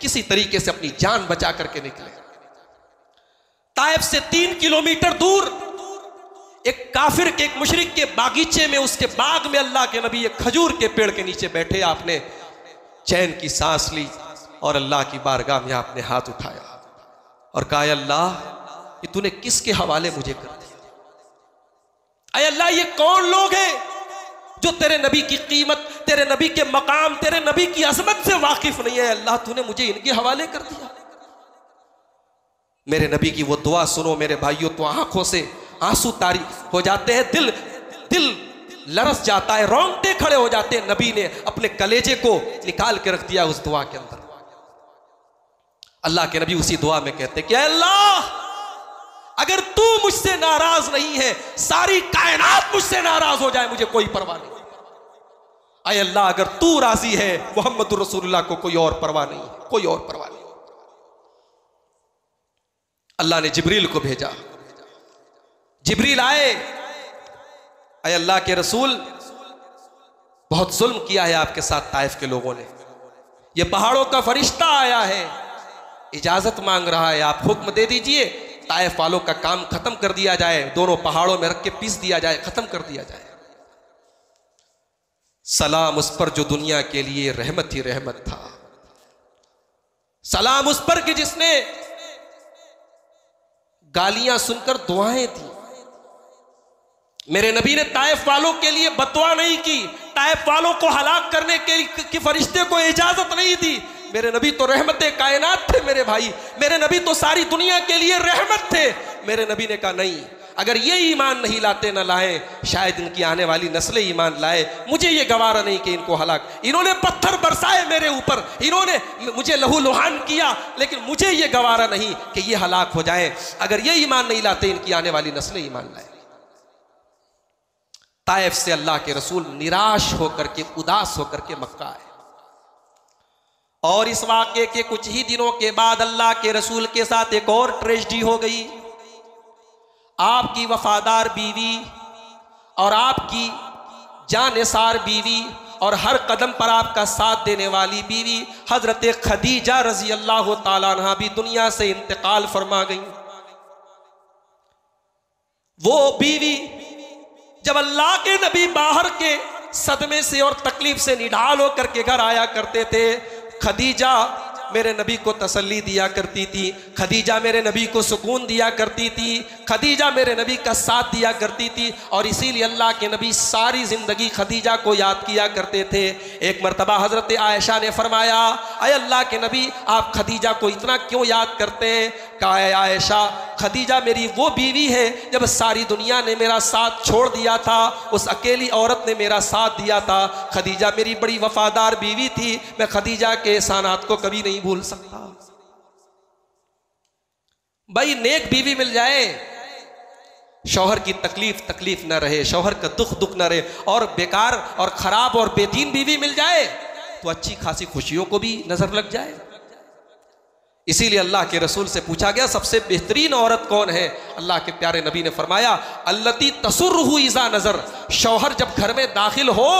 Speaker 2: किसी तरीके से अपनी जान बचा करके निकले। ताइफ से 3 किलोमीटर दूर एक काफिर के, एक मुशरिक के बागीचे में, उसके बाग में अल्लाह के नबी एक खजूर के पेड़ के नीचे बैठे। आपने चैन की सांस ली और अल्लाह की बारगाह में आपने हाथ उठाया और कहा, अल्लाह ये तूने किसके हवाले मुझे कर दिया? अय अल्लाह, ये कौन लोग हैं जो तेरे नबी की कीमत, तेरे नबी के मकाम, तेरे नबी की अजमत से वाकिफ नहीं है? अल्लाह, तूने मुझे इनके हवाले कर दिया। मेरे नबी की वो दुआ सुनो मेरे भाइयों, तो आंखों से आंसू तारी हो जाते हैं, दिल लरस जाता है, रोंगटे खड़े हो जाते हैं। नबी ने अपने कलेजे को निकाल के रख दिया उस दुआ के अंदर। अल्लाह के नबी उसी दुआ में कहते कि अल्लाह, अगर तू मुझसे नाराज नहीं है, सारी कायनात मुझसे नाराज हो जाए, मुझे कोई परवाह नहीं। अय अल्लाह, अगर तू राजी है, मोहम्मद रसूलुल्लाह को कोई और परवाह नहीं, कोई और परवाह नहीं। अल्लाह ने जिब्रील को भेजा। जिब्रील आए, अय अल्लाह के रसूल, बहुत जुल्म किया है आपके साथ ताइफ के लोगों ने। ये पहाड़ों का फरिश्ता आया है, इजाजत मांग रहा है, आप हुक्म दे दीजिए, ताइफ वालों का काम खत्म कर दिया जाए, दोनों पहाड़ों में रख के पीस दिया जाए, खत्म कर दिया जाए। सलाम उस पर जो दुनिया के लिए रहमत ही रहमत था। सलाम उस पर कि जिसने गालियां सुनकर दुआएं दी। मेरे नबी ने ताइफ वालों के लिए बददुआ नहीं की, ताइफ वालों को हलाक करने के फरिश्ते को इजाजत नहीं दी। मेरे नबी तो रहमत कायनात थे मेरे भाई, मेरे नबी तो सारी दुनिया के लिए रहमत थे। मेरे नबी ने कहा, नहीं, अगर ये ईमान नहीं लाते न लाए, शायद इनकी आने वाली नस्लें ईमान लाए। मुझे ये गवारा नहीं कि इनको हलाक, इन्होंने पत्थर बरसाए मेरे ऊपर, इन्होंने मुझे लहू लुहान किया, लेकिन मुझे ये गवारा नहीं कि ये हलाक हो जाए। अगर ये ईमान नहीं लाते, इनकी आने वाली नस्लें ईमान लाए। ताइफ से अल्लाह के रसूल निराश होकर के, उदास होकर के मक्का आए। और इस वाक़े के कुछ ही दिनों के बाद अल्लाह के रसूल के साथ एक और ट्रेजेडी हो गई। आपकी वफादार बीवी और आपकी जानिसार बीवी और हर कदम पर आपका साथ देने वाली बीवी हजरत खदीजा रजी अल्लाह ताला अन्हा भी दुनिया से इंतकाल फरमा गई। वो बीवी जब अल्लाह के नबी बाहर के सदमे से और तकलीफ से निढाल होकर के घर आया करते थे, खदीजा मेरे नबी को तसल्ली दिया करती थी, खदीजा मेरे नबी को सुकून दिया करती थी, खदीजा मेरे नबी का साथ दिया करती थी। और इसीलिए अल्लाह के नबी सारी ज़िंदगी खदीजा को याद किया करते थे। एक मरतबा हज़रत आयशा ने फरमाया, अय अल्लाह के नबी, आप खदीजा को इतना क्यों याद करते हैं? कहा, आयशा, खदीजा मेरी वो बीवी है जब सारी दुनिया ने मेरा साथ छोड़ दिया था, उस अकेली औरत ने मेरा साथ दिया था। खदीजा मेरी बड़ी वफादार बीवी थी, मैं खदीजा के एहसानात को कभी नहीं भूल सकता। भाई, नेक बीवी मिल जाए, शौहर की तकलीफ ना रहे, शौहर का दुख ना रहे, और बेकार और खराब और बेदीन बीवी मिल जाए तो अच्छी खासी खुशियों को भी नजर लग जाए। इसीलिए अल्लाह के रसूल से पूछा गया, सबसे बेहतरीन औरत कौन है? अल्लाह के प्यारे नबी ने फरमाया, अल्लती तसुर्रहु इज़ा नज़र, शौहर जब घर में दाखिल हो,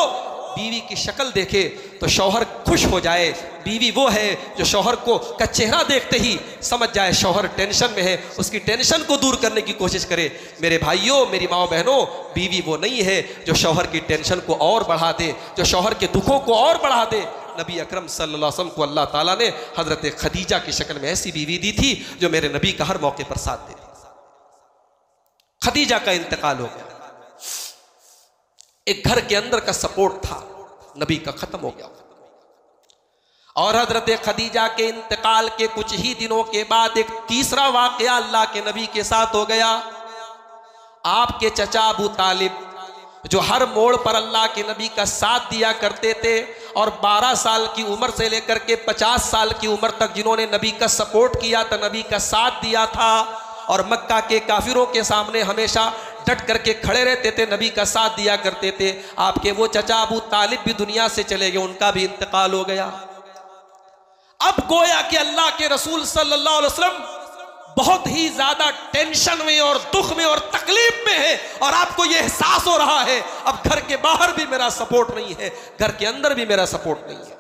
Speaker 2: बीवी की शक्ल देखे तो शौहर खुश हो जाए। बीवी वो है जो शौहर का चेहरा देखते ही समझ जाए शौहर टेंशन में है, उसकी टेंशन को दूर करने की कोशिश करे। मेरे भाइयों, मेरी माओ बहनों, बीवी वो नहीं है जो शौहर की टेंशन को और बढ़ा दे, जो शौहर के दुखों को और बढ़ा दे। नबी अकरम सल्लल्लाहु अलैहि वसल्लम को अल्लाह ताला ने हजरत खदीजा की शक्ल में ऐसी बीवी दी थी जो मेरे नबी का हर मौके पर साथ देती। खदीजा का इंतकाल हो गया, एक घर के अंदर का सपोर्ट था नबी का खत्म हो गया। और हजरत खदीजा के इंतकाल के कुछ ही दिनों के बाद एक तीसरा वाकया अल्लाह के नबी के साथ हो गया। आपके चचा अबू तालिब, जो हर मोड़ पर अल्लाह के नबी का साथ दिया करते थे और 12 साल की उम्र से लेकर के 50 साल की उम्र तक जिन्होंने नबी का सपोर्ट किया था, नबी का साथ दिया था और मक्का के काफिरों के सामने हमेशा डट करके खड़े रहते थे, नबी का साथ दिया करते थे, आपके वो चचा अबू तालिब भी दुनिया से चले गए, उनका भी इंतकाल हो गया। अब गोया कि अल्लाह के रसूल सल्लल्लाहु अलैहि वसल्लम बहुत ही ज्यादा टेंशन में और दुख में और तकलीफ में है, और आपको यह एहसास हो रहा है अब घर के बाहर भी मेरा सपोर्ट नहीं है, घर के अंदर भी मेरा सपोर्ट नहीं है।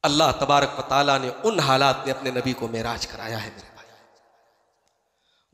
Speaker 2: अल्लाह तबारक व तआला ने उन हालात में अपने नबी को मेराज कराया है मेरे भाई।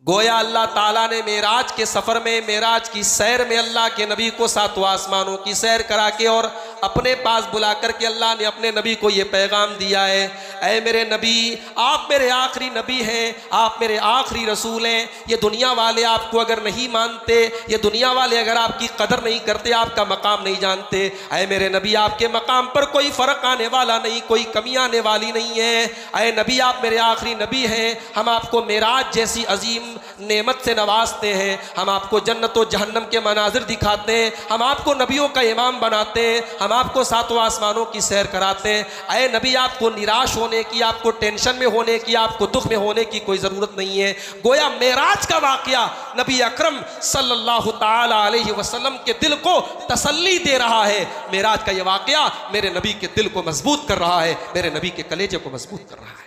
Speaker 2: गोया अल्लाह ताला ने मेराज के सफर में, मेराज की सैर में अल्लाह के नबी को सातवां आसमानों की सैर करा के और अपने पास बुला करके अल्लाह ने अपने नबी को यह पैगाम दिया है, ऐ मेरे नबी, आप मेरे आखिरी नबी हैं, आप मेरे आखिरी रसूल हैं। ये दुनिया वाले आपको अगर नहीं मानते, ये दुनिया वाले अगर आपकी कदर नहीं करते, आपका मकाम नहीं जानते, ऐ मेरे नबी, आपके मकाम पर कोई फ़र्क आने वाला नहीं, कोई कमी आने वाली नहीं है। ऐ नबी, आप मेरे आखिरी नबी हैं, हम आपको मेराज जैसी अजीम नेमत से नवाजते हैं, हम आपको जन्नत और जहन्नम के मनाजिर दिखाते हैं, हम आपको नबियों का इमाम बनाते हैं, हम आपको सातों आसमानों की सैर कराते हैं। ऐ नबी, आपको निराश होने की, आपको टेंशन में होने की, आपको दुख में होने की कोई ज़रूरत नहीं है। गोया मेराज का वाक़या नबी अकरम सल्लल्लाहु ताला अलैहि वसल्लम के दिल को तसल्ली दे रहा है। मेराज का यह वाक़या मेरे नबी के दिल को मजबूत कर रहा है, मेरे नबी के कलेजे को मजबूत कर रहा है।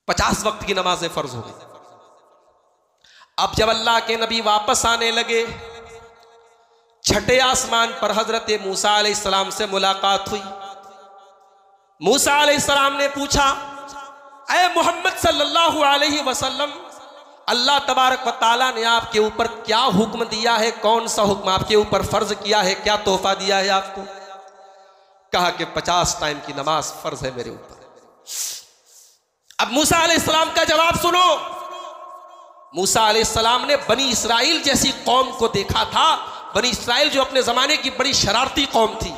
Speaker 2: 50 वक्त की नमाजें फर्ज हो गई। अब जब अल्लाह के नबी वापस आने लगे, छठे आसमान पर हजरत मूसा अलैहिस्सलाम से मुलाकात हुई। मूसा अलैहिस्सलाम ने पूछा, ऐ मोहम्मद सल्लल्लाहु अलैहि वसल्लम, अल्लाह तबारक व तआला ने आपके ऊपर क्या हुक्म दिया है, कौन सा हुक्म आपके ऊपर फर्ज किया है, क्या तोहफा दिया है आपको? कहा कि 50 टाइम की नमाज फर्ज है मेरे ऊपर। अब मूसा अलैहिस्सलाम का जवाब सुनो। मूसा अलैहिस्सलाम ने बनी इसराइल जैसी कौम को देखा था, बनी इसराइल जो अपने ज़माने की बड़ी शरारती कौम थी।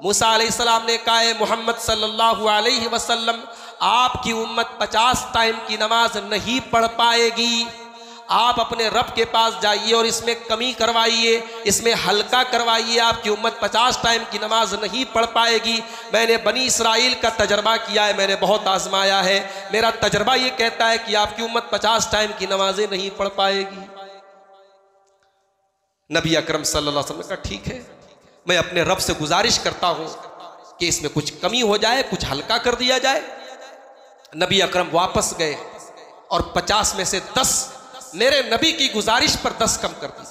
Speaker 2: मूसा अलैहिस्सलाम ने कहा, मोहम्मद सल्लल्लाहु अलैहि वसल्लम, आपकी उम्मत 50 टाइम की नमाज नहीं पढ़ पाएगी, आप अपने रब के पास जाइए और इसमें कमी करवाइए, इसमें हल्का करवाइए, आपकी उम्मत 50 टाइम की नमाज नहीं पढ़ पाएगी। मैंने बनी इसराइल का तजर्बा किया है, मैंने बहुत आजमाया है, मेरा तजर्बा ये कहता है कि आपकी उम्मत 50 टाइम की नमाजें नहीं पढ़ पाएगी। नबी अकरम सल्लल्लाहु अलैहि वसल्लम ने कहा, ठीक है, मैं अपने रब से गुजारिश करता हूं कि इसमें कुछ कमी हो जाए, कुछ हल्का कर दिया जाए। नबी अकरम वापस गए और 50 में से 10 मेरे नबी की गुजारिश पर 10 कम कर दी।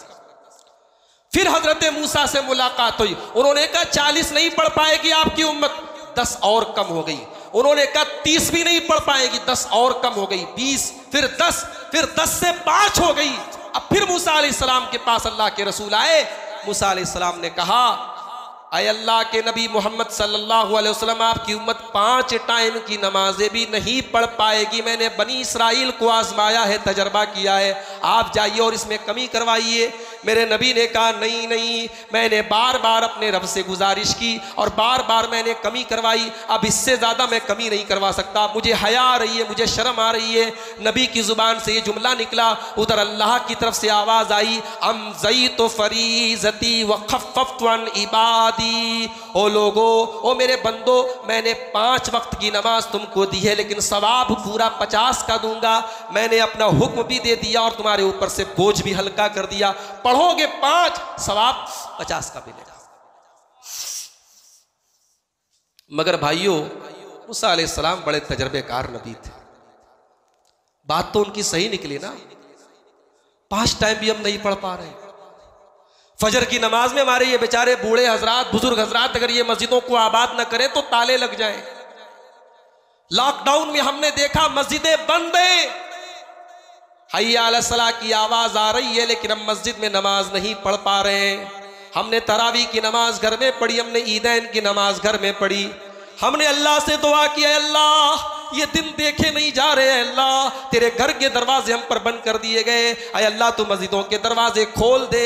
Speaker 2: फिर हजरत मूसा से मुलाकात हुई, उन्होंने कहा 40 नहीं पढ़ पाएगी आपकी उम्मत, 10 और कम हो गई। उन्होंने कहा 30 भी नहीं पढ़ पाएगी, 10 और कम हो गई, 20, फिर 10, फिर 10 से 5 हो गई। अब फिर मूसा अलैहिस्सलाम के पास अल्लाह के रसूल आए। मूसा अलैहिस्सलाम ने कहा, ऐ अल्लाह के नबी मोहम्मद सल्लल्लाहु अलैहि वसल्लम, आपकी उम्मत 5 टाइम की नमाजें भी नहीं पढ़ पाएगी, मैंने बनी इसराइल को आजमाया है, तजर्बा किया है, आप जाइए और इसमें कमी करवाइए। मेरे नबी ने कहा, नहीं नहीं, मैंने बार बार अपने रब से गुजारिश की और बार बार मैंने कमी करवाई, अब इससे ज़्यादा मैं कमी नहीं करवा सकता, मुझे हया आ रही है, मुझे शर्म आ रही है। नबी की ज़ुबान से ये जुमला निकला, उधर अल्लाह की तरफ से आवाज़ आई, अमज़ईतु फरीज़ती व खफ़फ़्तु अन इबादी। ओ लोगो, ओ मेरे बंदो, मैंने 5 वक्त की नमाज तुमको दी है, लेकिन सवाब पूरा 50 का दूंगा। मैंने अपना हुक्म भी दे दिया और तुम्हारे ऊपर से बोझ भी हल्का कर दिया, पढ़ोगे 5, सवाब 50 का मिलेगा। मगर भाइयों, मूसा अलैहिस्सलाम बड़े तजर्बेकार नबी थे, बात तो उनकी सही निकली ना। 5 टाइम भी हम नहीं पढ़ पा रहे। फजर की नमाज में हमारे ये बेचारे बूढ़े हजरात, बुजुर्ग हजरात अगर ये मस्जिदों को आबाद न करें तो ताले लग जाएं। लॉकडाउन में हमने देखा मस्जिदें बंद हैं, हय्या अला सलाह की आवाज आ रही है, लेकिन हम मस्जिद में नमाज नहीं पढ़ पा रहे हैं। हमने तरावी की नमाज घर में पढ़ी, हमने ईदैन की नमाज घर में पढ़ी, हमने अल्लाह से दुआ की, अल्लाह ये दिन देखे नहीं जा रहे हैं, अल्लाह तेरे घर के दरवाजे हम पर बंद कर दिए गए, अय अल्लाह तू मस्जिदों के दरवाजे खोल दे।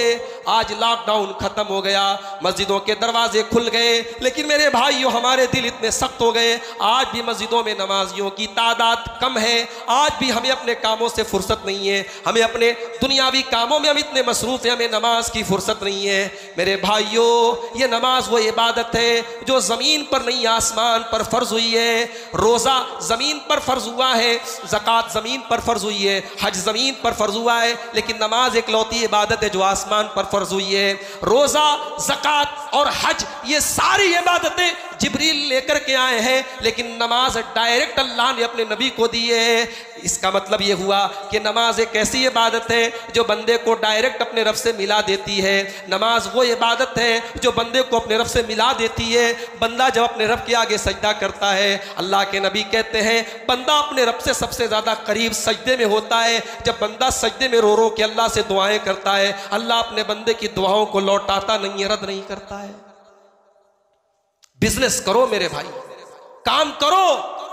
Speaker 2: आज लॉकडाउन खत्म हो गया, मस्जिदों के दरवाजे खुल गए, लेकिन मेरे भाइयों हमारे दिल इतने सख्त हो गए, आज भी मस्जिदों में नमाजियों की तादाद कम है, आज भी हमें अपने कामों से फुर्सत नहीं है, हमें अपने दुनियावी कामों में हम इतने मसरूफ हैं, हमें नमाज की फुर्सत नहीं है। मेरे भाइयों, ये नमाज वो इबादत है जो ज़मीन पर नहीं आसमान पर फ़र्ज हुई है। रोज़ा ज़मीन पर फ़र्ज हुआ है, ज़कात ज़मीन पर फ़र्ज हुई है, हज ज़मीन पर फ़र्ज हुआ है, लेकिन नमाज एक लौती इबादत है जो आसमान पर फ़र्ज हुई है। रोज़ा, ज़कात और हज ये सारी इबादतें जिब्रील लेकर के आए हैं, लेकिन नमाज डायरेक्ट अल्लाह ने अपने नबी को दी है। इसका मतलब ये हुआ कि नमाज एक ऐसी इबादत है जो बंदे को डायरेक्ट अपने रब से मिला देती है। नमाज वो इबादत है जो बंदे को अपने रब से मिला देती है। बंदा जब अपने रब के आगे सजदा करता है, अल्लाह के नबी कहते हैं बंदा अपने रब से सबसे ज़्यादा करीब सजदे में होता है। जब बंदा सजदे में रो रो के अल्लाह से दुआएं करता है, अल्लाह अपने बंदे की दुआओं को लौटाता नहीं है, रद्द नहीं करता है। बिजनेस करो मेरे भाई, काम करो,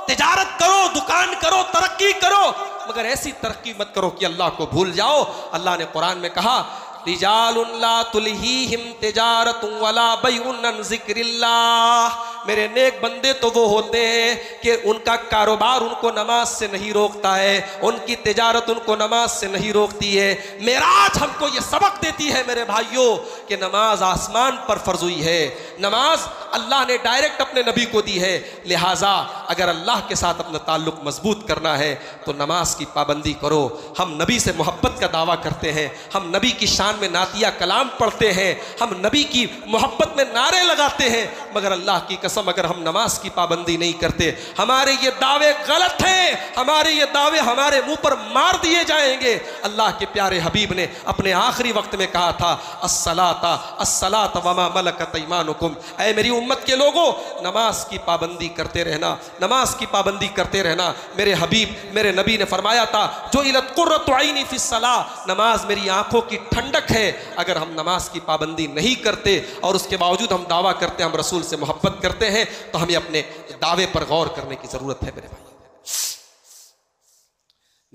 Speaker 2: तिजारत करो, दुकान करो, तरक्की करो, मगर ऐसी तरक्की मत करो कि अल्लाह को भूल जाओ। अल्लाह ने कुरान में कहा रिजालुन ला तुल्हीहिम तिजारतुन वला बैउन अन ज़िक्रिल्लाह। मेरे नेक बंदे तो वो होते हैं कि उनका कारोबार उनको नमाज से नहीं रोकता है, उनकी तिजारत उनको नमाज से नहीं रोकती है। मेराज हमको ये सबक देती है मेरे भाइयों कि नमाज आसमान पर फर्ज हुई है, नमाज अल्लाह ने डायरेक्ट अपने नबी को दी है। लिहाजा अगर अल्लाह के साथ अपना ताल्लुक मजबूत करना है तो नमाज की पाबंदी करो। हम नबी से मोहब्बत का दावा करते हैं, हम नबी की शान में नातिया कलाम पढ़ते हैं, हम नबी की मोहब्बत में नारे लगाते हैं, मगर अल्लाह की कसम अगर हम नमाज की पाबंदी नहीं करते, हमारे ये दावे गलत हैं, हमारे ये दावे हमारे मुंह पर मार दिए जाएंगे। अल्लाह के प्यारे हबीब ने अपने आखिरी वक्त में कहा था अस्सलाता अस्सलाता वमा मलकत ईमानुकुम। ऐ मेरी उम्मत के लोगों, नमाज की पाबंदी करते रहना, नमाज की पाबंदी करते रहना। मेरे हबीब मेरे नबी ने फरमाया था जो इलत कुर्रतु ऐनी फिस्सलाह, नमाज मेरी आंखों की ठंडक है। अगर हम नमाज की पाबंदी नहीं करते और उसके बावजूद हम दावा करते हैं हम रसूल से मोहब्बत करते हैं, तो हमें अपने दावे पर गौर करने की जरूरत है मेरे भाई।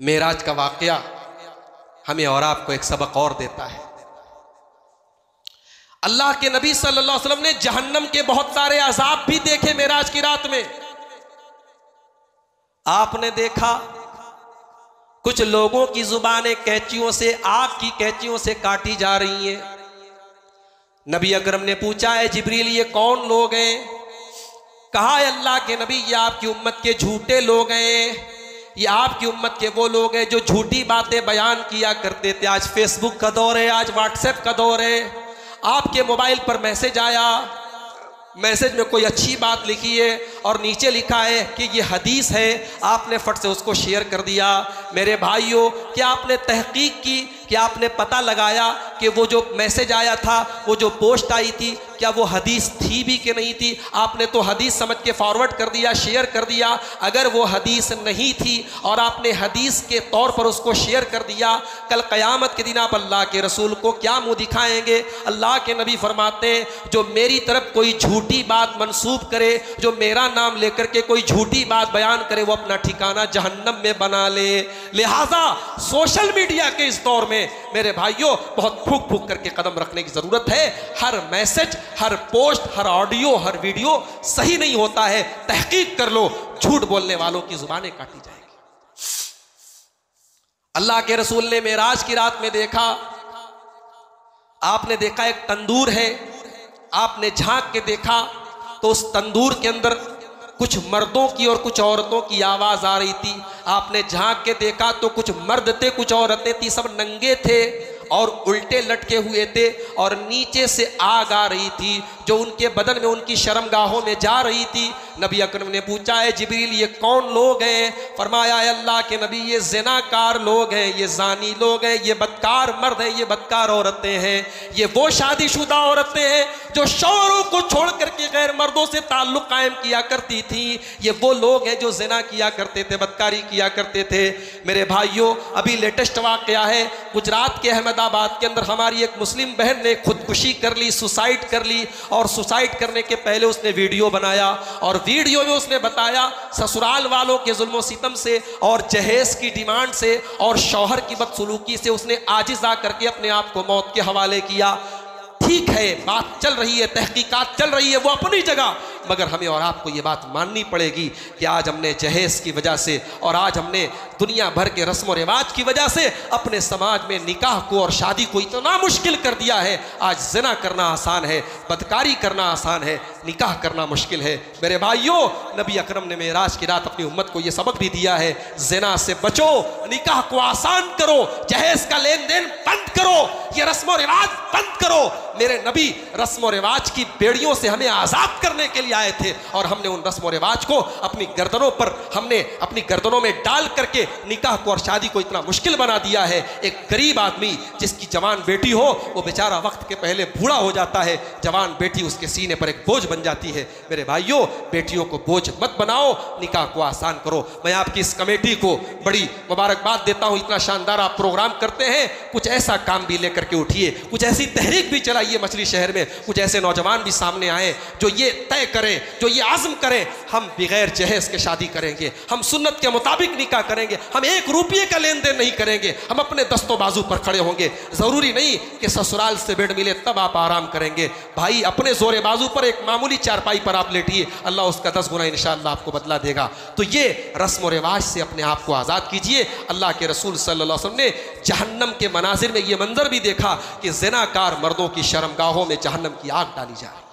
Speaker 2: मेराज का वाकया हमें और आपको एक सबक और देता है। अल्लाह के नबी सल्लल्लाहु अलैहि वसल्लम ने जहन्नम के बहुत सारे अजाब भी देखे मेराज की रात में। आपने देखा कुछ लोगों की जुबानें कैंचियों से, आग की कैंचियों से काटी जा रही हैं। नबी अकरम ने पूछा है जिब्रील ये कौन लोग हैं? कहा है अल्लाह के नबी ये आपकी उम्मत के झूठे लोग हैं, ये आपकी उम्मत के वो लोग हैं जो झूठी बातें बयान किया करते थे। आज फेसबुक का दौर है, आज व्हाट्सएप का दौर है। आपके मोबाइल पर मैसेज आया, मैसेज में कोई अच्छी बात लिखी है और नीचे लिखा है कि ये हदीस है, आपने फट से उसको शेयर कर दिया। मेरे भाइयों, क्या आपने तहकीक की, क्या आपने पता लगाया कि वो जो मैसेज आया था, वो जो पोस्ट आई थी, क्या वो हदीस थी भी कि नहीं थी? आपने तो हदीस समझ के फॉरवर्ड कर दिया, शेयर कर दिया। अगर वो हदीस नहीं थी और आपने हदीस के तौर पर उसको शेयर कर दिया, कल क़यामत के दिन आप अल्लाह के रसूल को क्या मुंह दिखाएंगे? अल्लाह के नबी फरमाते हैं जो मेरी तरफ कोई झूठी बात मंसूब करे, जो मेरा नाम लेकर के कोई झूठी बात बयान करे, वो अपना ठिकाना जहन्नम में बना ले। लिहाजा सोशल मीडिया के इस दौर में मेरे भाइयों बहुत फूक फूक करके कदम रखने की जरूरत है। हर मैसेज, हर पोस्ट, हर ऑडियो, हर वीडियो सही नहीं होता है। तहकीक कर लो, झूठ बोलने वालों की जुबानें काटी जाएगी। अल्लाह के रसूल ने मेराज की रात में देखा, आपने देखा एक तंदूर है, आपने झांक के देखा तो उस तंदूर के अंदर कुछ मर्दों की और कुछ औरतों की आवाज आ रही थी। आपने झांक के देखा तो कुछ मर्द थे, कुछ औरतें थी, सब नंगे थे और उल्टे लटके हुए थे और नीचे से आग आ रही थी जो उनके बदन में, उनकी शर्मगाहों में जा रही थी। नबी अकरम ने पूछा है जिब्रील ये कौन लोग हैं? फरमाया है अल्लाह के नबी ये ज़िनाकार लोग हैं, ये जानी लोग हैं, ये बदकार मर्द हैं, ये बदकार औरतें हैं, ये वो शादीशुदा औरतें हैं जो शौहरों को छोड़ करके गैर मर्दों से ताल्लुक कायम किया करती थी। ये वो लोग हैं जो ज़िना किया करते थे, बदकारी किया करते थे। मेरे भाइयों, अभी लेटेस्ट वाक़या है गुजरात के अहमदाबाद के अंदर, हमारी एक मुस्लिम बहन ने खुदकुशी कर ली, सुसाइड कर ली और सुसाइड करने के पहले उसने वीडियो बनाया और वीडियो में उसने बताया ससुराल वालों के जुल्म सितम से और जहेज की डिमांड से और शौहर की बदसलूकी से उसने आजिज आ करके अपने आप को मौत के हवाले किया। ठीक है, बात चल रही है, तहकीकात चल रही है, वो अपनी जगह, मगर हमें और आपको ये बात माननी पड़ेगी कि आज हमने जहेज की वजह से और आज हमने दुनिया भर के रस्म और रिवाज की वजह से अपने समाज में निकाह को और शादी को इतना मुश्किल कर दिया है। आज ज़िना करना आसान है, बदकारी करना आसान है, निकाह करना मुश्किल है। मेरे भाइयों, नबी अकरम ने मेराज की रात अपनी उम्मत को ये सबक भी दिया है, ज़िना से बचो, निकाह को आसान करो, जहेज का लेन देन बंद करो, ये रस्म और रिवाज बंद करो। मेरे नबी रस्म और रिवाज की बेड़ियों से हमें आज़ाद करने के लिए आए थे और हमने उन रस्म और रिवाज को अपनी गर्दनों पर, हमने अपनी गर्दनों में डाल करके निकाह को और शादी को इतना मुश्किल बना दिया है। एक गरीब आदमी जिसकी जवान बेटी हो वो बेचारा वक्त के पहले बूढ़ा हो जाता है, जवान बेटी उसके सीने पर एक बोझ बन जाती है। मेरे भाइयों, बेटियों को बोझ मत बनाओ, निकाह को आसान करो। मैं आपकी इस कमेटी को बड़ी मुबारकबाद देता हूं, इतना शानदार आप प्रोग्राम करते हैं। कुछ ऐसा काम भी लेकर के उठिए, कुछ ऐसी तहरीक भी चलाइए मछली शहर में, कुछ ऐसे नौजवान भी सामने आए जो ये तय करें, जो ये आज़म करें, हम बगैर जहेज के शादी करेंगे, हम सुन्नत के मुताबिक निकाह करेंगे, हम 1 रुपये का लेन देन नहीं करेंगे, हम अपने दस्तों बाजू पर खड़े होंगे। जरूरी नहीं कि ससुराल से बेड मिले तब आप आराम करेंगे। भाई, अपने जोरे बाजू पर एक मामूली चारपाई पर आप लेटिए, अल्लाह उसका 10 गुना इंशाअल्लाह आपको बदला देगा। तो ये रस्म और रिवाज से अपने आप को आज़ाद कीजिए। अल्लाह के रसूल सल्लल्लाहु अलैहि वसल्लम ने जहन्नम के मनाजिर में ये मंजर भी देखा कि ज़िनाकार मर्दों की शर्मगाहों में जहन्नम की आग डाली जा रही है।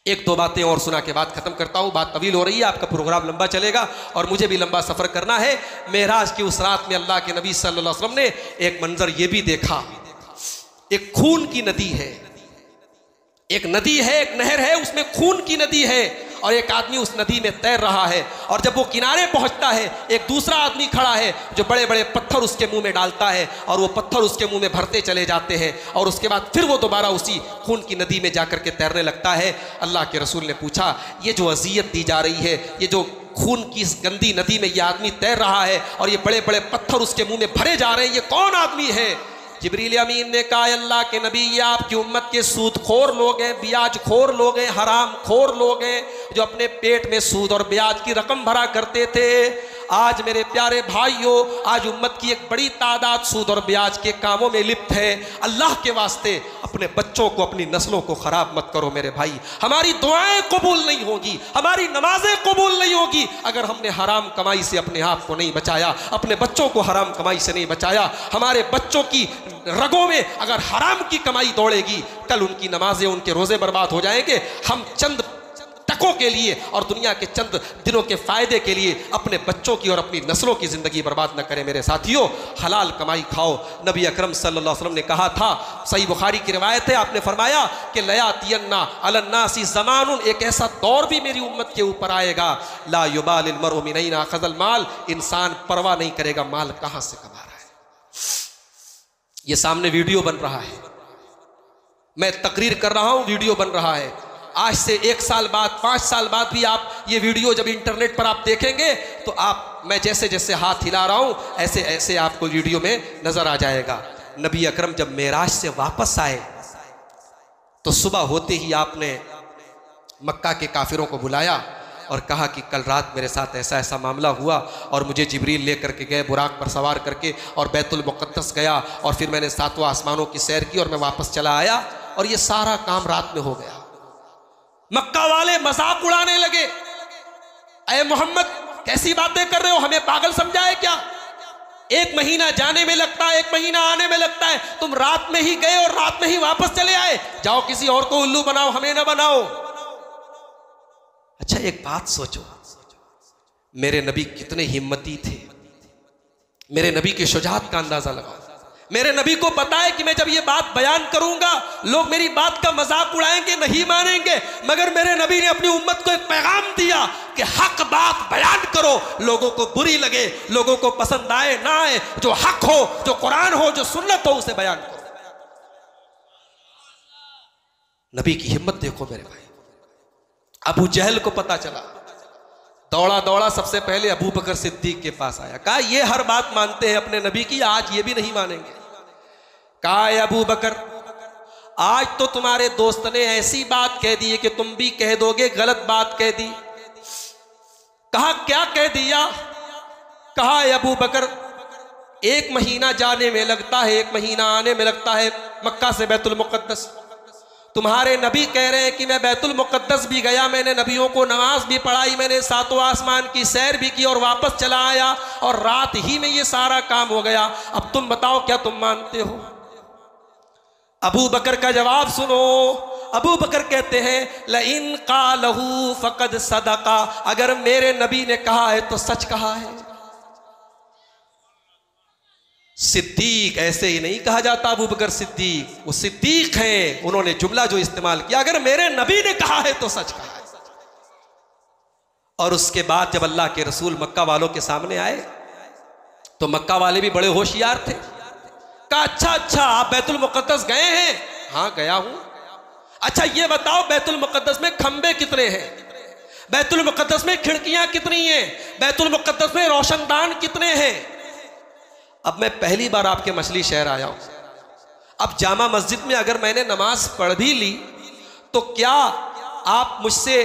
Speaker 2: 1-2 बातें और सुना के बाद खत्म करता हूँ, बात तवील हो रही है, आपका प्रोग्राम लंबा चलेगा और मुझे भी लंबा सफर करना है। मेराज की उस रात में अल्लाह के नबी सल्लल्लाहु अलैहि वसल्लम ने एक मंजर ये भी देखा, एक खून की नदी है, एक नदी है, एक नहर है, उसमें खून की नदी है और एक आदमी उस नदी में तैर रहा है। और जब वो किनारे पहुंचता है, एक दूसरा आदमी खड़ा है जो बड़े बड़े पत्थर उसके मुंह में डालता है और वो पत्थर उसके मुंह में भरते चले जाते हैं और उसके बाद फिर वो दोबारा उसी खून की नदी में जाकर के तैरने लगता है। अल्लाह के रसूल ने पूछा, ये जो अज़ियत दी जा रही है, ये जो खून की इस गंदी नदी में ये आदमी तैर रहा है और ये बड़े बड़े पत्थर उसके मुंह में भरे जा रहे हैं, ये कौन आदमी है? जिब्रील अमीन ने कहा, अल्लाह के नबी, ये आपकी उम्मत के सूदखोर लोग हैं, ब्याज खोर लोग हैं, हराम खोर लोग हैं, जो अपने पेट में सूद और ब्याज की रकम भरा करते थे। आज मेरे प्यारे भाइयों, आज उम्मत की एक बड़ी तादाद सूद और ब्याज के कामों में लिप्त है। अल्लाह के वास्ते अपने बच्चों को, अपनी नस्लों को खराब मत करो मेरे भाई। हमारी दुआएं कबूल नहीं होगी, हमारी नमाजें कबूल नहीं होगी अगर हमने हराम कमाई से अपने आप को नहीं बचाया, अपने बच्चों को हराम कमाई से नहीं बचाया। हमारे बच्चों की रगों में अगर हराम की कमाई दौड़ेगी, कल उनकी नमाजें, उनके रोजे बर्बाद हो जाएंगे। हम चंद टकों के लिए और दुनिया के चंद दिनों के फायदे के लिए अपने बच्चों की और अपनी नस्लों की जिंदगी बर्बाद न करें मेरे साथियों। हलाल कमाई खाओ। नबी अकरम सल्लल्लाहु अलैहि वसल्लम ने कहा था, सही बुखारी की रिवायत है, आपने फरमाया कि लयातियन्ना अलन्नासी ज़मानुन, एक ऐसा दौर भी मेरी उम्मत के ऊपर आएगा, ला युबालिल मरउ मिन ऐना अख़ज़ल माल, इंसान परवाह नहीं करेगा माल कहां से कमा रहा है। ये सामने वीडियो बन रहा है, मैं तकरीर कर रहा हूं, वीडियो बन रहा है। आज से 1 साल बाद, 5 साल बाद भी आप ये वीडियो जब इंटरनेट पर आप देखेंगे तो आप, मैं जैसे जैसे हाथ हिला रहा हूं ऐसे ऐसे आपको वीडियो में नजर आ जाएगा। नबी अकरम जब मेराज से वापस आए तो सुबह होते ही आपने मक्का के काफिरों को बुलाया और कहा कि कल रात मेरे साथ ऐसा ऐसा मामला हुआ और मुझे जिब्रील लेकर के गए बुराक पर सवार करके और बैतुल मुक़द्दस गया और फिर मैंने 7वां आसमानों की सैर की और मैं वापस चला आया और ये सारा काम रात में हो गया। मक्का वाले मजाक उड़ाने लगे, अरे मोहम्मद कैसी बातें कर रहे हो, हमें पागल समझा है क्या? 1 महीना जाने में लगता है, 1 महीना आने में लगता है, तुम रात में ही गए और रात में ही वापस चले आए, जाओ किसी और को उल्लू बनाओ, हमें ना बनाओ। अच्छा एक बात सोचो, मेरे नबी कितने हिम्मती थे, मेरे नबी की शुजाअत का अंदाजा लगाओ। मेरे नबी को पता है कि मैं जब ये बात बयान करूंगा लोग मेरी बात का मजाक उड़ाएंगे, नहीं मानेंगे, मगर मेरे नबी ने अपनी उम्मत को एक पैगाम दिया कि हक बात बयान करो, लोगों को बुरी लगे, लोगों को पसंद आए ना आए, जो हक हो, जो कुरान हो, जो सुन्नत हो, उसे बयान करो। नबी की हिम्मत देखो मेरे भाई। अबू जहल को पता चला, दौड़ा दौड़ा सबसे पहले अबू बकर सिद्दीक के पास आया, कहा ये हर बात मानते हैं अपने नबी की, आज ये भी नहीं मानेंगे। कहा अबू बकर, आज तो तुम्हारे दोस्त ने ऐसी बात कह दी है कि तुम भी कह दोगे गलत बात कह दी। कहा क्या कह दिया? कहा अबू बकर 1 महीना जाने में लगता है, 1 महीना आने में लगता है मक्का से बैतुल मुक़द्दस। तुम्हारे नबी कह रहे हैं कि मैं बैतुल मुक़द्दस भी गया, मैंने नबियों को नमाज भी पढ़ाई, मैंने 7वां आसमान की सैर भी की और वापस चला आया और रात ही में ये सारा काम हो गया। अब तुम बताओ क्या तुम मानते हो? अबू बकर का जवाब सुनो। अबू बकर कहते हैं लइन क़ालहू फ़क़द सदक़ा, अगर मेरे नबी ने कहा है तो सच कहा है। सिद्दीक ऐसे ही नहीं कहा जाता अबू बकर सिद्दीक, वो सिद्दीक हैं। उन्होंने जुमला जो इस्तेमाल किया, अगर मेरे नबी ने कहा है तो सच कहा है। और उसके बाद जब अल्लाह के रसूल मक्का वालों के सामने आए तो मक्का वाले भी बड़े होशियार थे। कहा अच्छा आप बैतुल मुक़द्दस गए हैं? हाँ गया हूं। अच्छा ये बताओ बैतुल मुक़द्दस में खंबे कितने हैं? बैतुल मुक़द्दस में खिड़कियां कितनी हैं? बैतुल मुक़द्दस में रोशनदान कितने हैं? अब मैं पहली बार आपके मछली शहर आया हूं। अब जामा मस्जिद में अगर मैंने नमाज पढ़ भी ली तो क्या आप मुझसे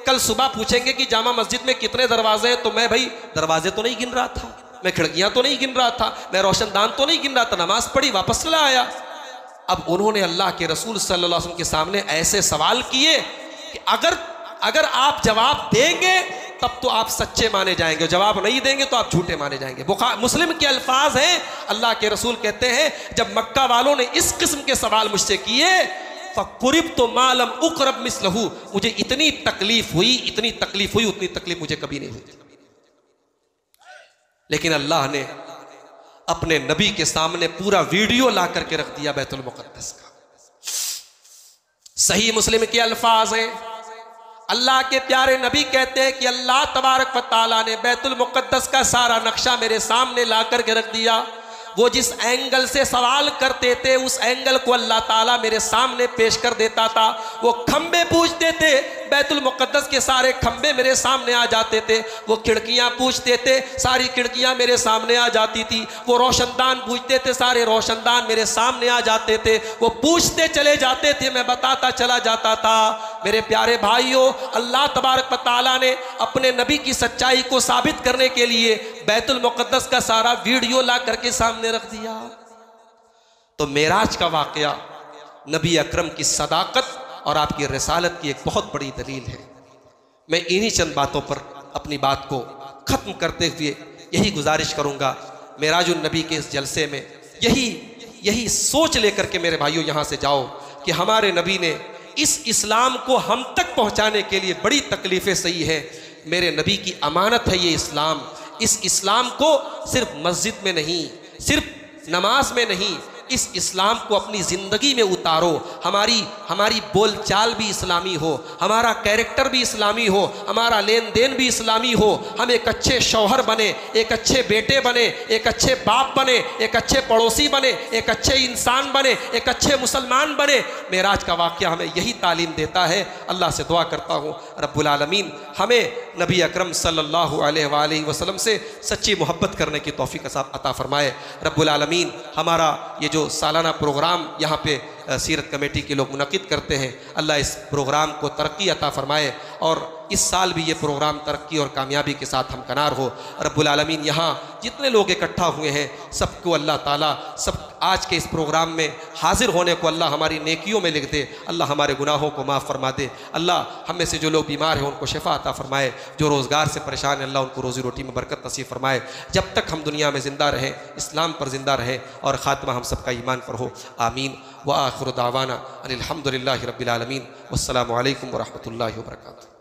Speaker 2: कल सुबह पूछेंगे कि जामा मस्जिद में कितने दरवाजे हैं? तो मैं भाई दरवाजे तो नहीं गिन रहा था, मैं खिड़कियां तो नहीं गिन रहा था, मैं रोशनदान तो नहीं गिन रहा था, नमाज पढ़ी वापस चला आया। अब उन्होंने अल्लाह के रसूल सल्लल्लाहु अलैहि वसल्लम के सामने ऐसे सवाल किए कि अगर आप जवाब देंगे तब तो आप सच्चे माने जाएंगे, जवाब नहीं देंगे तो आप झूठे माने जाएंगे। मुस्लिम के अल्फाज हैं, अल्लाह के रसूल कहते हैं जब मक्का वालों ने इस किस्म के सवाल मुझसे किए, फ़कुरिब तो मालम उकरब मिसलहू, मुझे इतनी तकलीफ हुई उतनी तकलीफ मुझे कभी नहीं हुई। लेकिन अल्लाह ने अपने नबी के सामने पूरा वीडियो ला करके रख दिया बैतुल मुक़द्दस का। सही मुस्लिम के अल्फाज हैं, अल्लाह के प्यारे नबी कहते हैं कि अल्लाह तबारक व तआला ने बैतुल मुक़द्दस का सारा नक्शा मेरे सामने ला करके रख दिया। वो जिस एंगल से सवाल करते थे उस एंगल को अल्लाह ताला मेरे सामने पेश कर देता था। वो खंबे पूछते थे, बैतुल मुक़द्दस के सारे खंबे मेरे सामने आ जाते थे। वो खिड़कियां पूछते थे, सारी खिड़कियां मेरे सामने आ जाती थी। वो रोशनदान पूछते थे, सारे रोशनदान मेरे सामने आ जाते थे। वो पूछते चले जाते थे, मैं बताता चला जाता था। मेरे प्यारे भाइयों, अल्लाह तबारक व तआला ने अपने नबी की सच्चाई को साबित करने के लिए बैतुल मुक़द्दस का सारा वीडियो ला करके सामने रख दिया। तो मेराज का वाक़या नबी अकरम की सदाकत और आपकी रिसालत की एक बहुत बड़ी दलील है। मैं इन्हीं चंद बातों पर अपनी बात को ख़त्म करते हुए यही गुजारिश करूँगा, मेराजुन नबी के इस जलसे में यही सोच लेकर के मेरे भाइयों यहाँ से जाओ कि हमारे नबी ने इस इस्लाम को हम तक पहुँचाने के लिए बड़ी तकलीफ़ें सही है। मेरे नबी की अमानत है ये इस्लाम। इस इस्लाम को सिर्फ मस्जिद में नहीं, सिर्फ नमाज में नहीं, इस इस्लाम को अपनी ज़िंदगी में उतारो। हमारी बोलचाल भी इस्लामी हो, हमारा कैरेक्टर भी इस्लामी हो, हमारा लेन देन भी इस्लामी हो। हम एक अच्छे शौहर बने, एक अच्छे बेटे बने, एक अच्छे बाप बने, एक अच्छे पड़ोसी बने, एक अच्छे इंसान बने, एक अच्छे मुसलमान बने। मेराज का वाक़या हमें यही तालीम देता है। अल्लाह से दुआ करता हूँ रब्बुल आलमीन हमें नबी अकरम सल्लल्लाहु अलैहि वसल्लम से सच्ची मोहब्बत करने की तौफीक अता फ़रमाए। रब्बुल आलमीन हमारा ये जो सालाना प्रोग्राम यहाँ पे सीरत कमेटी के लोग मुनक़िद करते हैं, अल्लाह इस प्रोग्राम को तरक्की अता फ़रमाए और इस साल भी ये प्रोग्राम तरक्की और कामयाबी के साथ हमकनार हो। रब्बुल आलमीन यहाँ जितने लोग इकट्ठा हुए हैं सबको अल्लाह ताला सब आज के इस प्रोग्राम में हाजिर होने को अल्लाह हमारी नेकियों में लिख दे। अल्लाह हमारे गुनाहों को माफ़ फरमा दे। अल्लाह हम में से जो लोग बीमार हैं उनको शिफा अता फ़रमाए, जो रोज़गार से परेशान है अल्लाह उनको रोज़ी रोटी में बरकत नसीब फरमाए। जब तक हम दुनिया में ज़िंदा रहें इस्लाम पर ज़िंदा रहें और ख़ात्मा हम सबका ईमान पर हो। आमीन व आखिर दावाना अनिल हम्दुलिल्लाहि रब्बिल आलमीन। वस्सलामु अलैकुम व रहमतुल्लाहि व बरकातुहू।